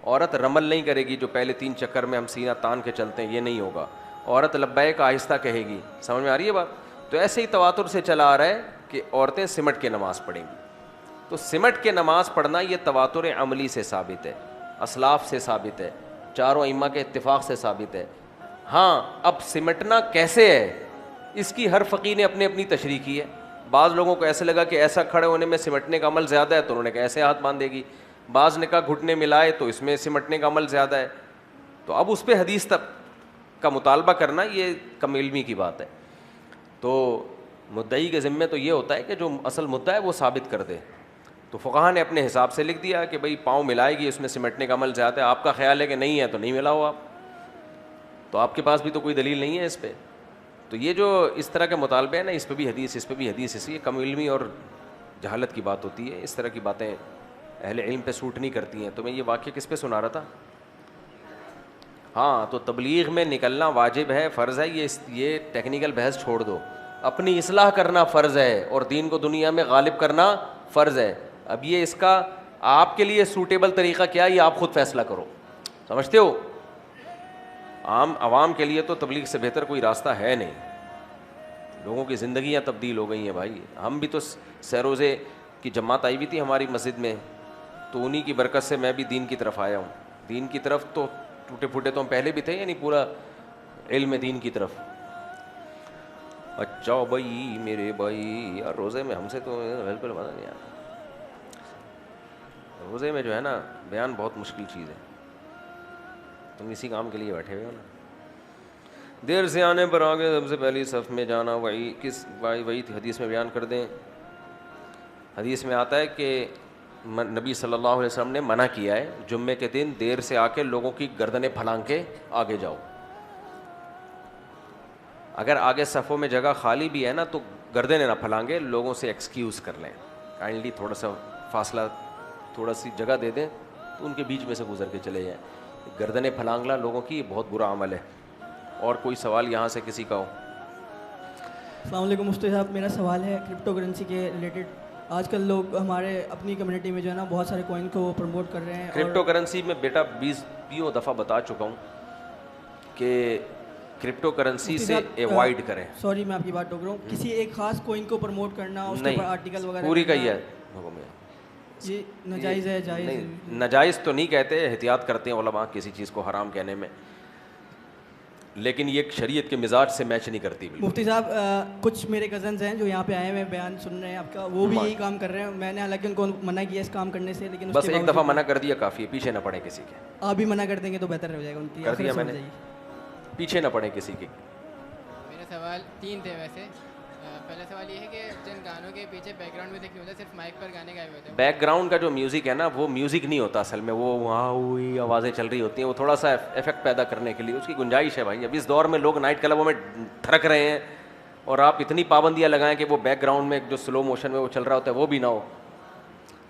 عورت رمل نہیں کرے گی, جو پہلے 3 چکر میں ہم سینہ تان کے چلتے ہیں, یہ نہیں ہوگا. عورت لبیک آہستہ کہے گی. سمجھ میں آ رہی ہے بات؟ تو ایسے ہی تواتر سے چلا آ رہا ہے کہ عورتیں سمٹ کے نماز پڑھیں گی. تو سمٹ کے نماز پڑھنا یہ تواتر عملی سے ثابت ہے, اسلاف سے ثابت ہے, چاروں ائمہ کے اتفاق سے ثابت ہے. ہاں اب سمٹنا کیسے ہے اس کی ہر فقیہ نے اپنی اپنی تشریح کی ہے. بعض لوگوں کو ایسے لگا کہ ایسا کھڑے ہونے میں سمٹنے کا عمل زیادہ ہے تو انہوں نے کہا ایسے ہاتھ باندھے گی. بعض نے کہا گھٹنے ملائے تو اس میں سمٹنے کا عمل زیادہ ہے. تو اب اس پہ حدیث تک کا مطالبہ کرنا یہ کم علمی کی بات ہے. تو مدعی کے ذمے تو یہ ہوتا ہے کہ جو اصل مدعا ہے وہ ثابت کر دے. تو فقہا نے اپنے حساب سے لکھ دیا کہ بھئی پاؤں ملائے گی, اس میں سمٹنے کا عمل زیادہ ہے. آپ کا خیال ہے کہ نہیں ہے تو نہیں ملاؤ آپ, تو آپ کے پاس بھی تو کوئی دلیل نہیں ہے اس پہ. تو یہ جو اس طرح کے مطالبے ہیں نا, اس پہ بھی حدیث, اس پہ بھی حدیث, اس لیے کم علمی اور جہالت کی بات ہوتی ہے. اس طرح کی باتیں اہل علم پہ سوٹ نہیں کرتی ہیں. تو میں یہ واقعہ کس پہ سنا رہا تھا؟ ہاں, تو تبلیغ میں نکلنا واجب ہے, فرض ہے. یہ ٹیکنیکل بحث چھوڑ دو. اپنی اصلاح کرنا فرض ہے اور دین کو دنیا میں غالب کرنا فرض ہے. اب یہ اس کا آپ کے لیے سوٹیبل طریقہ کیا ہے یہ آپ خود فیصلہ کرو. سمجھتے ہو؟ عام عوام کے لیے تو تبلیغ سے بہتر کوئی راستہ ہے نہیں. لوگوں کی زندگیاں تبدیل ہو گئی ہیں بھائی. ہم بھی تو سیروزے کی جماعت آئی ہوئی تھی ہماری مسجد میں, تو انہی کی برکت سے میں بھی دین کی طرف آیا ہوں. دین کی طرف تو ٹوٹے پھوٹے تو ہم پہلے بھی تھے, یعنی پورا علم دین کی طرف. اچھا بھائی میرے بھائی, یار روزے میں ہم سے تو بالکل مزہ نہیں آیا. روزے میں جو ہے نا بیان بہت مشکل چیز ہے. تم اسی کام کے لیے بیٹھے ہوئے ہو نا. دیر سے آنے پر آگے سب سے پہلی صف میں جانا, وہی کس وہی حدیث میں بیان کر دیں. حدیث میں آتا ہے کہ نبی صلی اللہ علیہ وسلم نے منع کیا ہے جمعے کے دن دیر سے آ کے لوگوں کی گردنیں پھلانگ کے آگے جاؤ. اگر آگے صفوں میں جگہ خالی بھی ہے نا تو گردنیں نہ پھلانگے, لوگوں سے ایکسکیوز کر لیں, کائنڈلی تھوڑا سا فاصلہ, تھوڑا سی جگہ دے دیں تو ان کے بیچ میں سے گزر کے چلے جائیں. گردنیں پھلانگنا لوگوں کی یہ بہت برا عمل ہے. اور کوئی سوال یہاں سے کسی کا ہو؟ السلام علیکم مفتی صاحب. میرا سوال ہے کرپٹو کرنسی کے ریلیٹڈ. آج کل لوگ ہمارے اپنی کمیونٹی میں جو ہے نا بہت سارے کوائن کو پروموٹ کر رہے ہیں. کرپٹو کرنسی میں بیٹا 20 دفعہ بتا چکا ہوں کہ کرپٹو کرنسی سے ایوائڈ کریں. سوری میں آپ کی بات ٹوک رہا ہوں. کسی ایک خاص کوائن کو پروموٹ کرنا, اس کے اوپر آرٹیکل وغیرہ پوری کا ہی ہے حکم ہے. یہ ناجائز ہے؟ جائز نہیں, ناجائز تو نہیں کہتے, احتیاط کرتے ہیں علماء کسی چیز کو حرام کہنے میں, لیکن یہ شریعت کے مزاج سے میچ نہیں کرتی. مفتی صاحب کچھ میرے کزنز ہیں جو یہاں پہ آئے ہوئے بیان سن رہے ہیں آپ کا, وہ بھی یہی کام کر رہے ہیں. میں نے حالانکہ ان کو منع کیا اس کام کرنے سے, لیکن بس ایک دفعہ منع کر دیا کافی ہے, پیچھے نہ پڑے کسی کے. آپ بھی منع کر دیں گے تو بہتر ہو جائے گا. ان کی کر دیا میں نے, پیچھے نہ پڑے کسی کے. میرے سوال 3 تھے ویسے. پہلا سوال یہ ہے کہ جن گانوں کے پیچھے بیک گراؤنڈ میوزک نہیں ہوتا, صرف مائک پر گانے گائے ہوئے ہوتے ہیں, بیک گراؤنڈ کا جو میوزک ہے نا وہ میوزک نہیں ہوتا اصل میں, وہ وہاں ہوئی آوازیں چل رہی ہوتی ہیں, وہ تھوڑا سا افیکٹ پیدا کرنے کے لیے اس کی گنجائش ہے بھائی. اب اس دور میں لوگ نائٹ کلبوں میں تھرک رہے ہیں اور آپ اتنی پابندیاں لگائیں کہ وہ بیک گراؤنڈ میں جو سلو موشن میں وہ چل رہا ہوتا ہے وہ بھی نہ ہو.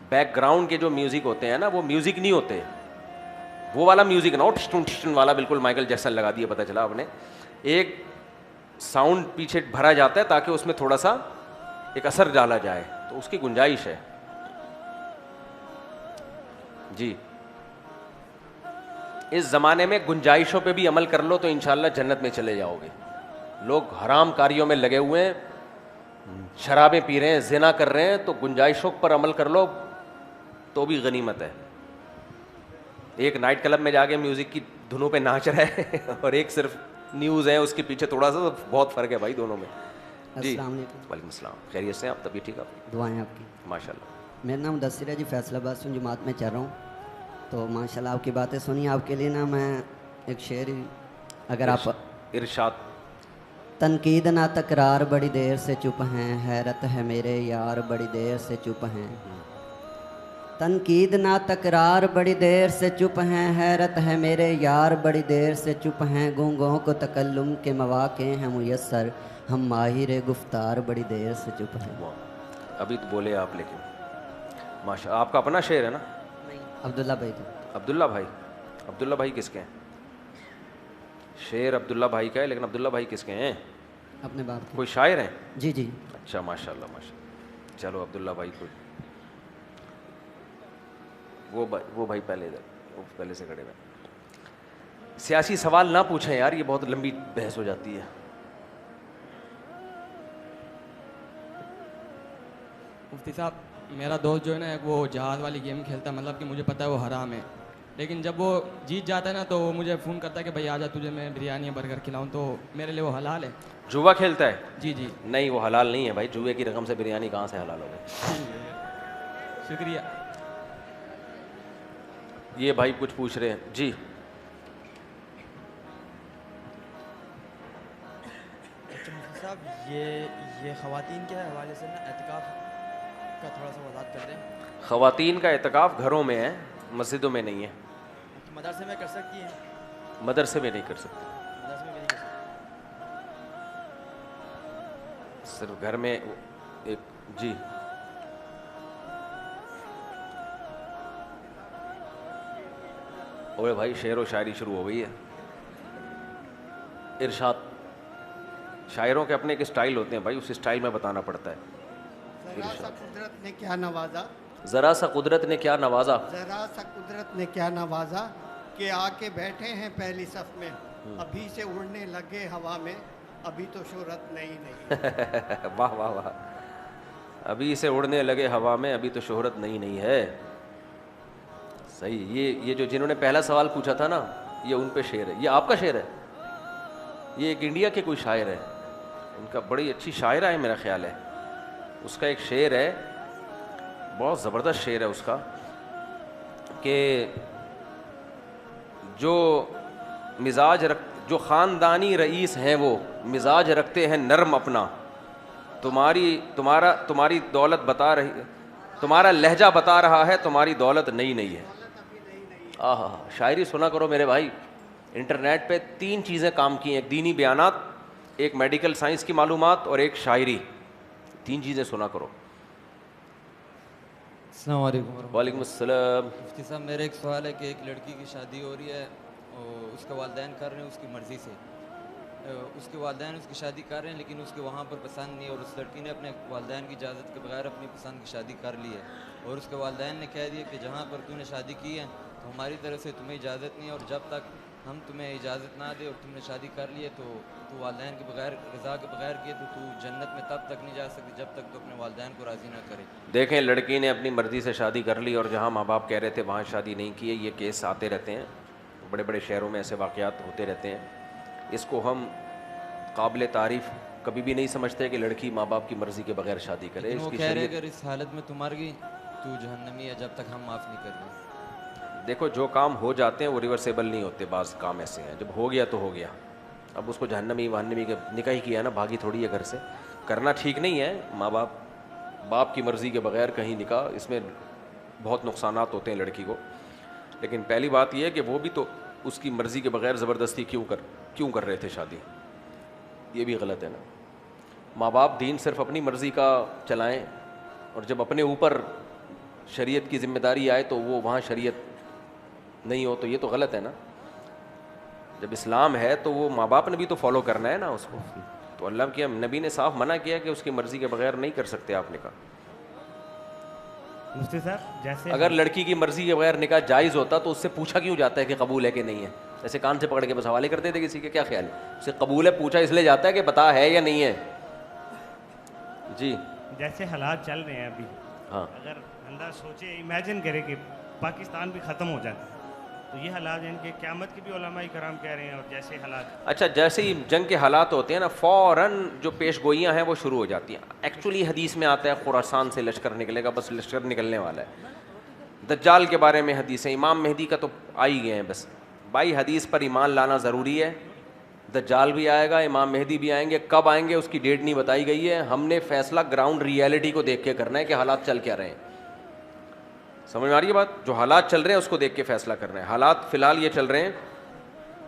بیک گراؤنڈ کے جو میوزک ہوتے ہیں نا وہ میوزک نہیں ہوتے, وہ والا میوزک نہ ہو ٹھشٹن ٹھشٹن والا, بالکل مائیکل جیکسن لگا دیا پتہ چلا آپ نے. ایک ساؤنڈ پیچھے بھرا جاتا ہے تاکہ اس میں تھوڑا سا ایک اثر ڈالا جائے, تو اس کی گنجائش ہے. جی اس زمانے میں گنجائشوں پہ بھی عمل کر لو تو انشاءاللہ جنت میں چلے جاؤ گے. لوگ حرام کاریوں میں لگے ہوئے ہیں, شرابیں پی رہے ہیں, زنا کر رہے ہیں, تو گنجائشوں پر عمل کر لو تو بھی غنیمت ہے. ایک نائٹ کلب میں جا کے میوزک کی دھنوں پہ ناچ رہا ہے اور ایک صرف نیوز ہے اس کے پیچھے, تھوڑا سا بہت فرق ہے بھائی دونوں میں. جی السلام علیکم. وعلیکم السلام. خیریت سے آپ؟ طبیعت ٹھیک ہے؟ دعائیں آپ کی. ماشاء اللہ. میرا نام مدثر ہے جی, فیصل آباد سے جماعت میں چل رہا ہوں. تو ماشاء اللہ آپ کی باتیں سنی, آپ کے لیے نا میں ایک شعر اگر آپ ارشاد. تنقید نہ تکرار بڑی دیر سے چپ ہیں, حیرت ہے میرے یار بڑی دیر سے چپ ہیں. تنقید نہ تکرار بڑی دیر سے چپ ہیں, حیرت ہے میرے یار بڑی دیر سے چپ ہیں. گونگوں کو تکلم کے مواقع ہیں میسر, ہم ماہر گفتار بڑی دیر سے چپ ہیں. ابھی تو بولے آپ, لیکن ماشاء آپ کا اپنا شعر ہے نا؟ عبداللہ بھائی تھے. عبداللہ بھائی. عبداللہ بھائی کس کے ہیں؟ شعر عبداللہ بھائی کا ہے, لیکن عبداللہ بھائی کس کے ہیں؟ اپنے باپ کے. کوئی شاعر ہیں؟ جی جی. اچھا ماشاء اللہ ماشاء اللہ. چلو عبداللہ بھائی کو وہ بھائی پہلے ادھر, وہ پہلے سے کھڑے ہوئے. سیاسی سوال نہ پوچھیں یار, یہ بہت لمبی بحث ہو جاتی ہے. مفتی صاحب میرا دوست جو ہے نا وہ جہاز والی گیم کھیلتا ہے, مطلب کہ مجھے پتہ ہے وہ حرام ہے, لیکن جب وہ جیت جاتا ہے نا تو وہ مجھے فون کرتا ہے کہ بھائی آ جا تجھے میں بریانی برگر کھلاؤں, تو میرے لیے وہ حلال ہے. جوا کھیلتا ہے؟ جی جی. نہیں وہ حلال نہیں ہے بھائی, جوئے کی رقم سے بریانی کہاں سے حلال ہو گئی؟ شکریہ. یہ بھائی کچھ پوچھ رہے ہیں. جی صاحب یہ خواتین کے حوالے سے نا اعتکاف کا تھوڑا سا وضاحت کر دیں. خواتین کا اعتکاف گھروں میں ہے, مسجدوں میں نہیں ہے. مدرسے میں کر سکتی ہیں؟ مدرسے میں نہیں کر سکتے, مدرسے میں بھی نہیں کر سکتی. صرف گھر میں ایک. جی اوے بھائی شعر و شاعری شروع ہو گئی ہے. ارشاد. شاعروں کے اپنے ایک اسٹائل ہوتے ہیں بھائی, اس اسٹائل میں بتانا پڑتا ہے. ذرا سا قدرت نے کیا نوازا, ذرا سا قدرت نے کیا نوازا, ذرا سا قدرت نے کیا نوازا کہ آ کے بیٹھے ہیں پہلی صف میں, ابھی سے اڑنے لگے ہوا میں, ابھی تو شہرت نہیں. واہ واہ واہ. ابھی سے اڑنے لگے ہوا میں, ابھی تو شہرت نہیں ہے. صحیح. یہ جو جنہوں نے پہلا سوال پوچھا تھا نا, یہ ان پہ شعر ہے. یہ آپ کا شعر ہے؟ یہ ایک انڈیا کے کوئی شاعر ہے, ان کا بڑی اچھی شاعرہ ہے میرا خیال ہے, اس کا ایک شعر ہے, بہت زبردست شعر ہے اس کا, کہ جو مزاج جو خاندانی رئیس ہیں وہ مزاج رکھتے ہیں نرم اپنا, تمہاری دولت بتا رہی, تمہارا لہجہ بتا رہا ہے تمہاری دولت نئی ہے. آہا شاعری سنا کرو میرے بھائی. انٹرنیٹ پہ 3 چیزیں کام کی ہیں, ایک دینی بیانات, ایک میڈیکل سائنس کی معلومات, اور ایک شاعری. 3 چیزیں سنا کرو. السلام علیکم ورحمۃ وعلیکم السلام. مفتی صاحب میرا ایک سوال ہے کہ ایک لڑکی کی شادی ہو رہی ہے اور اس کے والدین کر رہے ہیں اس کی مرضی سے. اس کے والدین اس کی شادی کر رہے ہیں لیکن اس کے وہاں پر پسند نہیں, اور اس لڑکی نے اپنے والدین کی اجازت کے بغیر اپنی پسند کی شادی کر لی ہے, اور اس کے والدین نے کہہ دیا کہ جہاں پر تو نے شادی کی ہے تو ہماری طرف سے تمہیں اجازت نہیں ہے, اور جب تک ہم تمہیں اجازت نہ دے اور تم نے شادی کر لی ہے تو والدین کے بغیر رضا کے بغیر کیے تو جنت میں تب تک نہیں جا سکتی جب تک تو اپنے والدین کو راضی نہ کرے. دیکھیں, لڑکی نے اپنی مرضی سے شادی کر لی اور جہاں ماں باپ کہہ رہے تھے وہاں شادی نہیں کی ہے. یہ کیس آتے رہتے ہیں, بڑے بڑے شہروں میں ایسے واقعات ہوتے رہتے ہیں. اس کو ہم قابل تعریف کبھی بھی نہیں سمجھتے کہ لڑکی ماں باپ کی مرضی کے بغیر شادی کرے. وہ کہہ رہے اگر اس حالت میں تم مر گئی تو جہنمی ہے جب تک ہم معاف نہیں کر رہے. دیکھو, جو کام ہو جاتے ہیں وہ ریورسیبل نہیں ہوتے. بعض کام ایسے ہیں جب ہو گیا تو ہو گیا. اب اس کو جہنمی وہنمی کے نکاح ہی کیا نا, بھاگی تھوڑی ہے گھر سے. کرنا ٹھیک نہیں ہے. ماں باپ کی مرضی کے بغیر کہیں نکاح, اس میں بہت نقصانات ہوتے ہیں لڑکی کو. لیکن پہلی بات یہ ہے کہ وہ بھی تو اس کی مرضی کے بغیر زبردستی کیوں کر رہے تھے شادی. یہ بھی غلط ہے نا. ماں باپ دین صرف اپنی مرضی کا چلائیں, اور جب اپنے اوپر شریعت کی ذمہ داری آئے تو وہ وہاں شریعت نہیں ہو تو یہ تو غلط ہے نا. جب اسلام ہے تو وہ ماں باپ نے بھی تو فالو کرنا ہے نا اس کو. تو اللہ کے نبی نے صاف منع کیا کہ اس کی مرضی کے بغیر نہیں کر سکتے آپ نکاح. مفتی صاحب جیسے اگر لڑکی کی مرضی کے بغیر نکاح جائز ہوتا تو اس سے پوچھا کیوں جاتا ہے کہ قبول ہے کہ نہیں ہے. ایسے کان سے پکڑ کے بس حوالے کرتے تھے کسی کے, کیا خیال ہے اسے قبول ہے پوچھا اس لیے جاتا ہے کہ بتا ہے یا نہیں ہے. جی جیسے حالات چل رہے ہیں ابھی, ہاں, اگر بندہ سوچے امیجن کرے کہ پاکستان بھی ختم ہو جاتا تو یہ حالات ان کے قیامت کی بھی علماء کرام کہہ رہے ہیں, اور جیسے حالات اچھا جیسے ہی جنگ کے حالات ہوتے ہیں نا فوراً جو پیش گوئیاں ہیں وہ شروع ہو جاتی ہیں. ایکچولی حدیث میں آتا ہے خراسان سے لشکر نکلے گا, بس لشکر نکلنے والا ہے. دجال کے بارے میں حدیث ہے, امام مہدی کا تو آ ہی گئے ہیں. بس بھائی حدیث پر ایمان لانا ضروری ہے. دجال بھی آئے گا, امام مہدی بھی آئیں گے. کب آئیں گے اس کی ڈیٹ نہیں بتائی گئی ہے. ہم نے فیصلہ گراؤنڈ ریئلٹی کو دیکھ کے کرنا ہے کہ حالات چل کیا رہے ہیں. سمجھ میں آ رہی ہے بات؟ جو حالات چل رہے ہیں اس کو دیکھ کے فیصلہ کرنا ہے. حالات فی الحال یہ چل رہے ہیں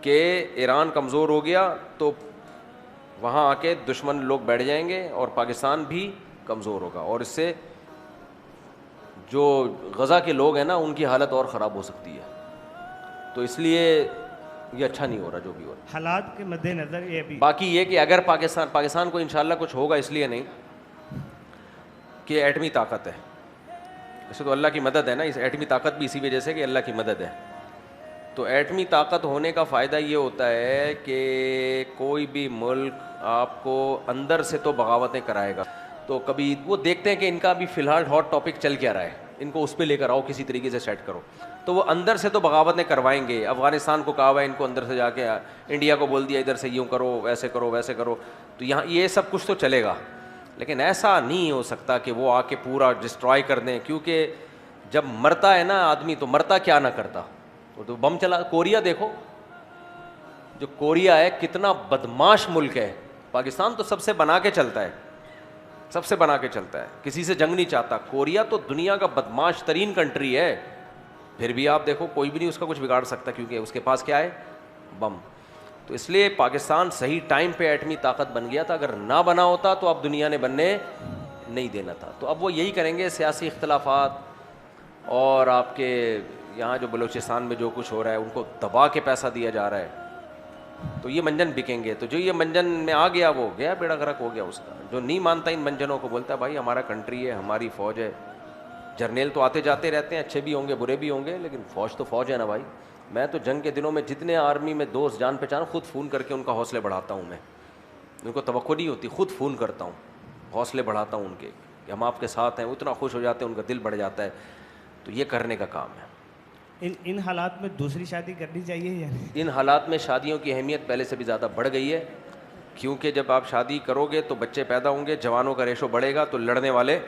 کہ ایران کمزور ہو گیا تو وہاں آ کے دشمن لوگ بیٹھ جائیں گے اور پاکستان بھی کمزور ہوگا, اور اس سے جو غزہ کے لوگ ہیں نا ان کی حالت اور خراب ہو سکتی ہے. تو اس لیے یہ اچھا نہیں ہو رہا جو بھی ہو رہا. حالات کے مد نظر یہ بھی باقی یہ کہ اگر پاکستان کو انشاءاللہ کچھ ہوگا اس لیے نہیں کہ ایٹمی طاقت ہے. ویسے تو اللہ کی مدد ہے نا, اس ایٹمی طاقت بھی اسی وجہ سے کہ اللہ کی مدد ہے. تو ایٹمی طاقت ہونے کا فائدہ یہ ہوتا ہے کہ کوئی بھی ملک آپ کو اندر سے تو بغاوتیں کرائے گا. تو کبھی وہ دیکھتے ہیں کہ ان کا بھی فی الحال ہاٹ ٹاپک چل کیا رہا ہے, ان کو اس پہ لے کر آؤ, کسی طریقے سے سیٹ کرو. تو وہ اندر سے تو بغاوتیں کروائیں گے. افغانستان کو کہا ہوا ہے ان کو اندر سے جا کے, انڈیا کو بول دیا ادھر سے یوں کرو ویسے کرو ویسے کرو. تو یہاں یہ سب کچھ تو چلے گا, لیکن ایسا نہیں ہو سکتا کہ وہ آ کے پورا ڈسٹرائے کر دیں. کیونکہ جب مرتا ہے نا آدمی تو مرتا کیا نہ کرتا. تو بم چلا, کوریا دیکھو, جو کوریا ہے کتنا بدماش ملک ہے. پاکستان تو سب سے بنا کے چلتا ہے, سب سے بنا کے چلتا ہے, کسی سے جنگ نہیں چاہتا. کوریا تو دنیا کا بدماش ترین کنٹری ہے, پھر بھی آپ دیکھو کوئی بھی نہیں اس کا کچھ بگاڑ سکتا کیونکہ اس کے پاس کیا ہے, بم. تو اس لیے پاکستان صحیح ٹائم پہ ایٹمی طاقت بن گیا تھا. اگر نہ بنا ہوتا تو اب دنیا نے بننے نہیں دینا تھا. تو اب وہ یہی کریں گے, سیاسی اختلافات اور آپ کے یہاں جو بلوچستان میں جو کچھ ہو رہا ہے ان کو دبا کے پیسہ دیا جا رہا ہے, تو یہ منجن بکیں گے. تو جو یہ منجن میں آ گیا وہ گیا, بیڑا غرق ہو گیا اس کا. جو نہیں مانتا ان منجنوں کو بولتا ہے بھائی ہمارا کنٹری ہے, ہماری فوج ہے. جرنیل تو آتے جاتے رہتے ہیں, اچھے بھی ہوں گے برے بھی ہوں گے, لیکن فوج تو فوج ہے نا بھائی. میں تو جنگ کے دنوں میں جتنے آرمی میں دوست جان پہچان خود فون کر کے ان کا حوصلے بڑھاتا ہوں. میں ان کو توقع نہیں ہوتی, خود فون کرتا ہوں, حوصلے بڑھاتا ہوں ان کے کہ ہم آپ کے ساتھ ہیں. اتنا خوش ہو جاتے ہیں, ان کا دل بڑھ جاتا ہے. تو یہ کرنے کا کام ہے. ان حالات میں دوسری شادی کرنی چاہیے یا نہیں؟ ان حالات میں شادیوں کی اہمیت پہلے سے بھی زیادہ بڑھ گئی ہے, کیونکہ جب آپ شادی کرو گے تو بچے پیدا ہوں گے, جوانوں کا ریشو بڑھے گا, تو لڑنے والے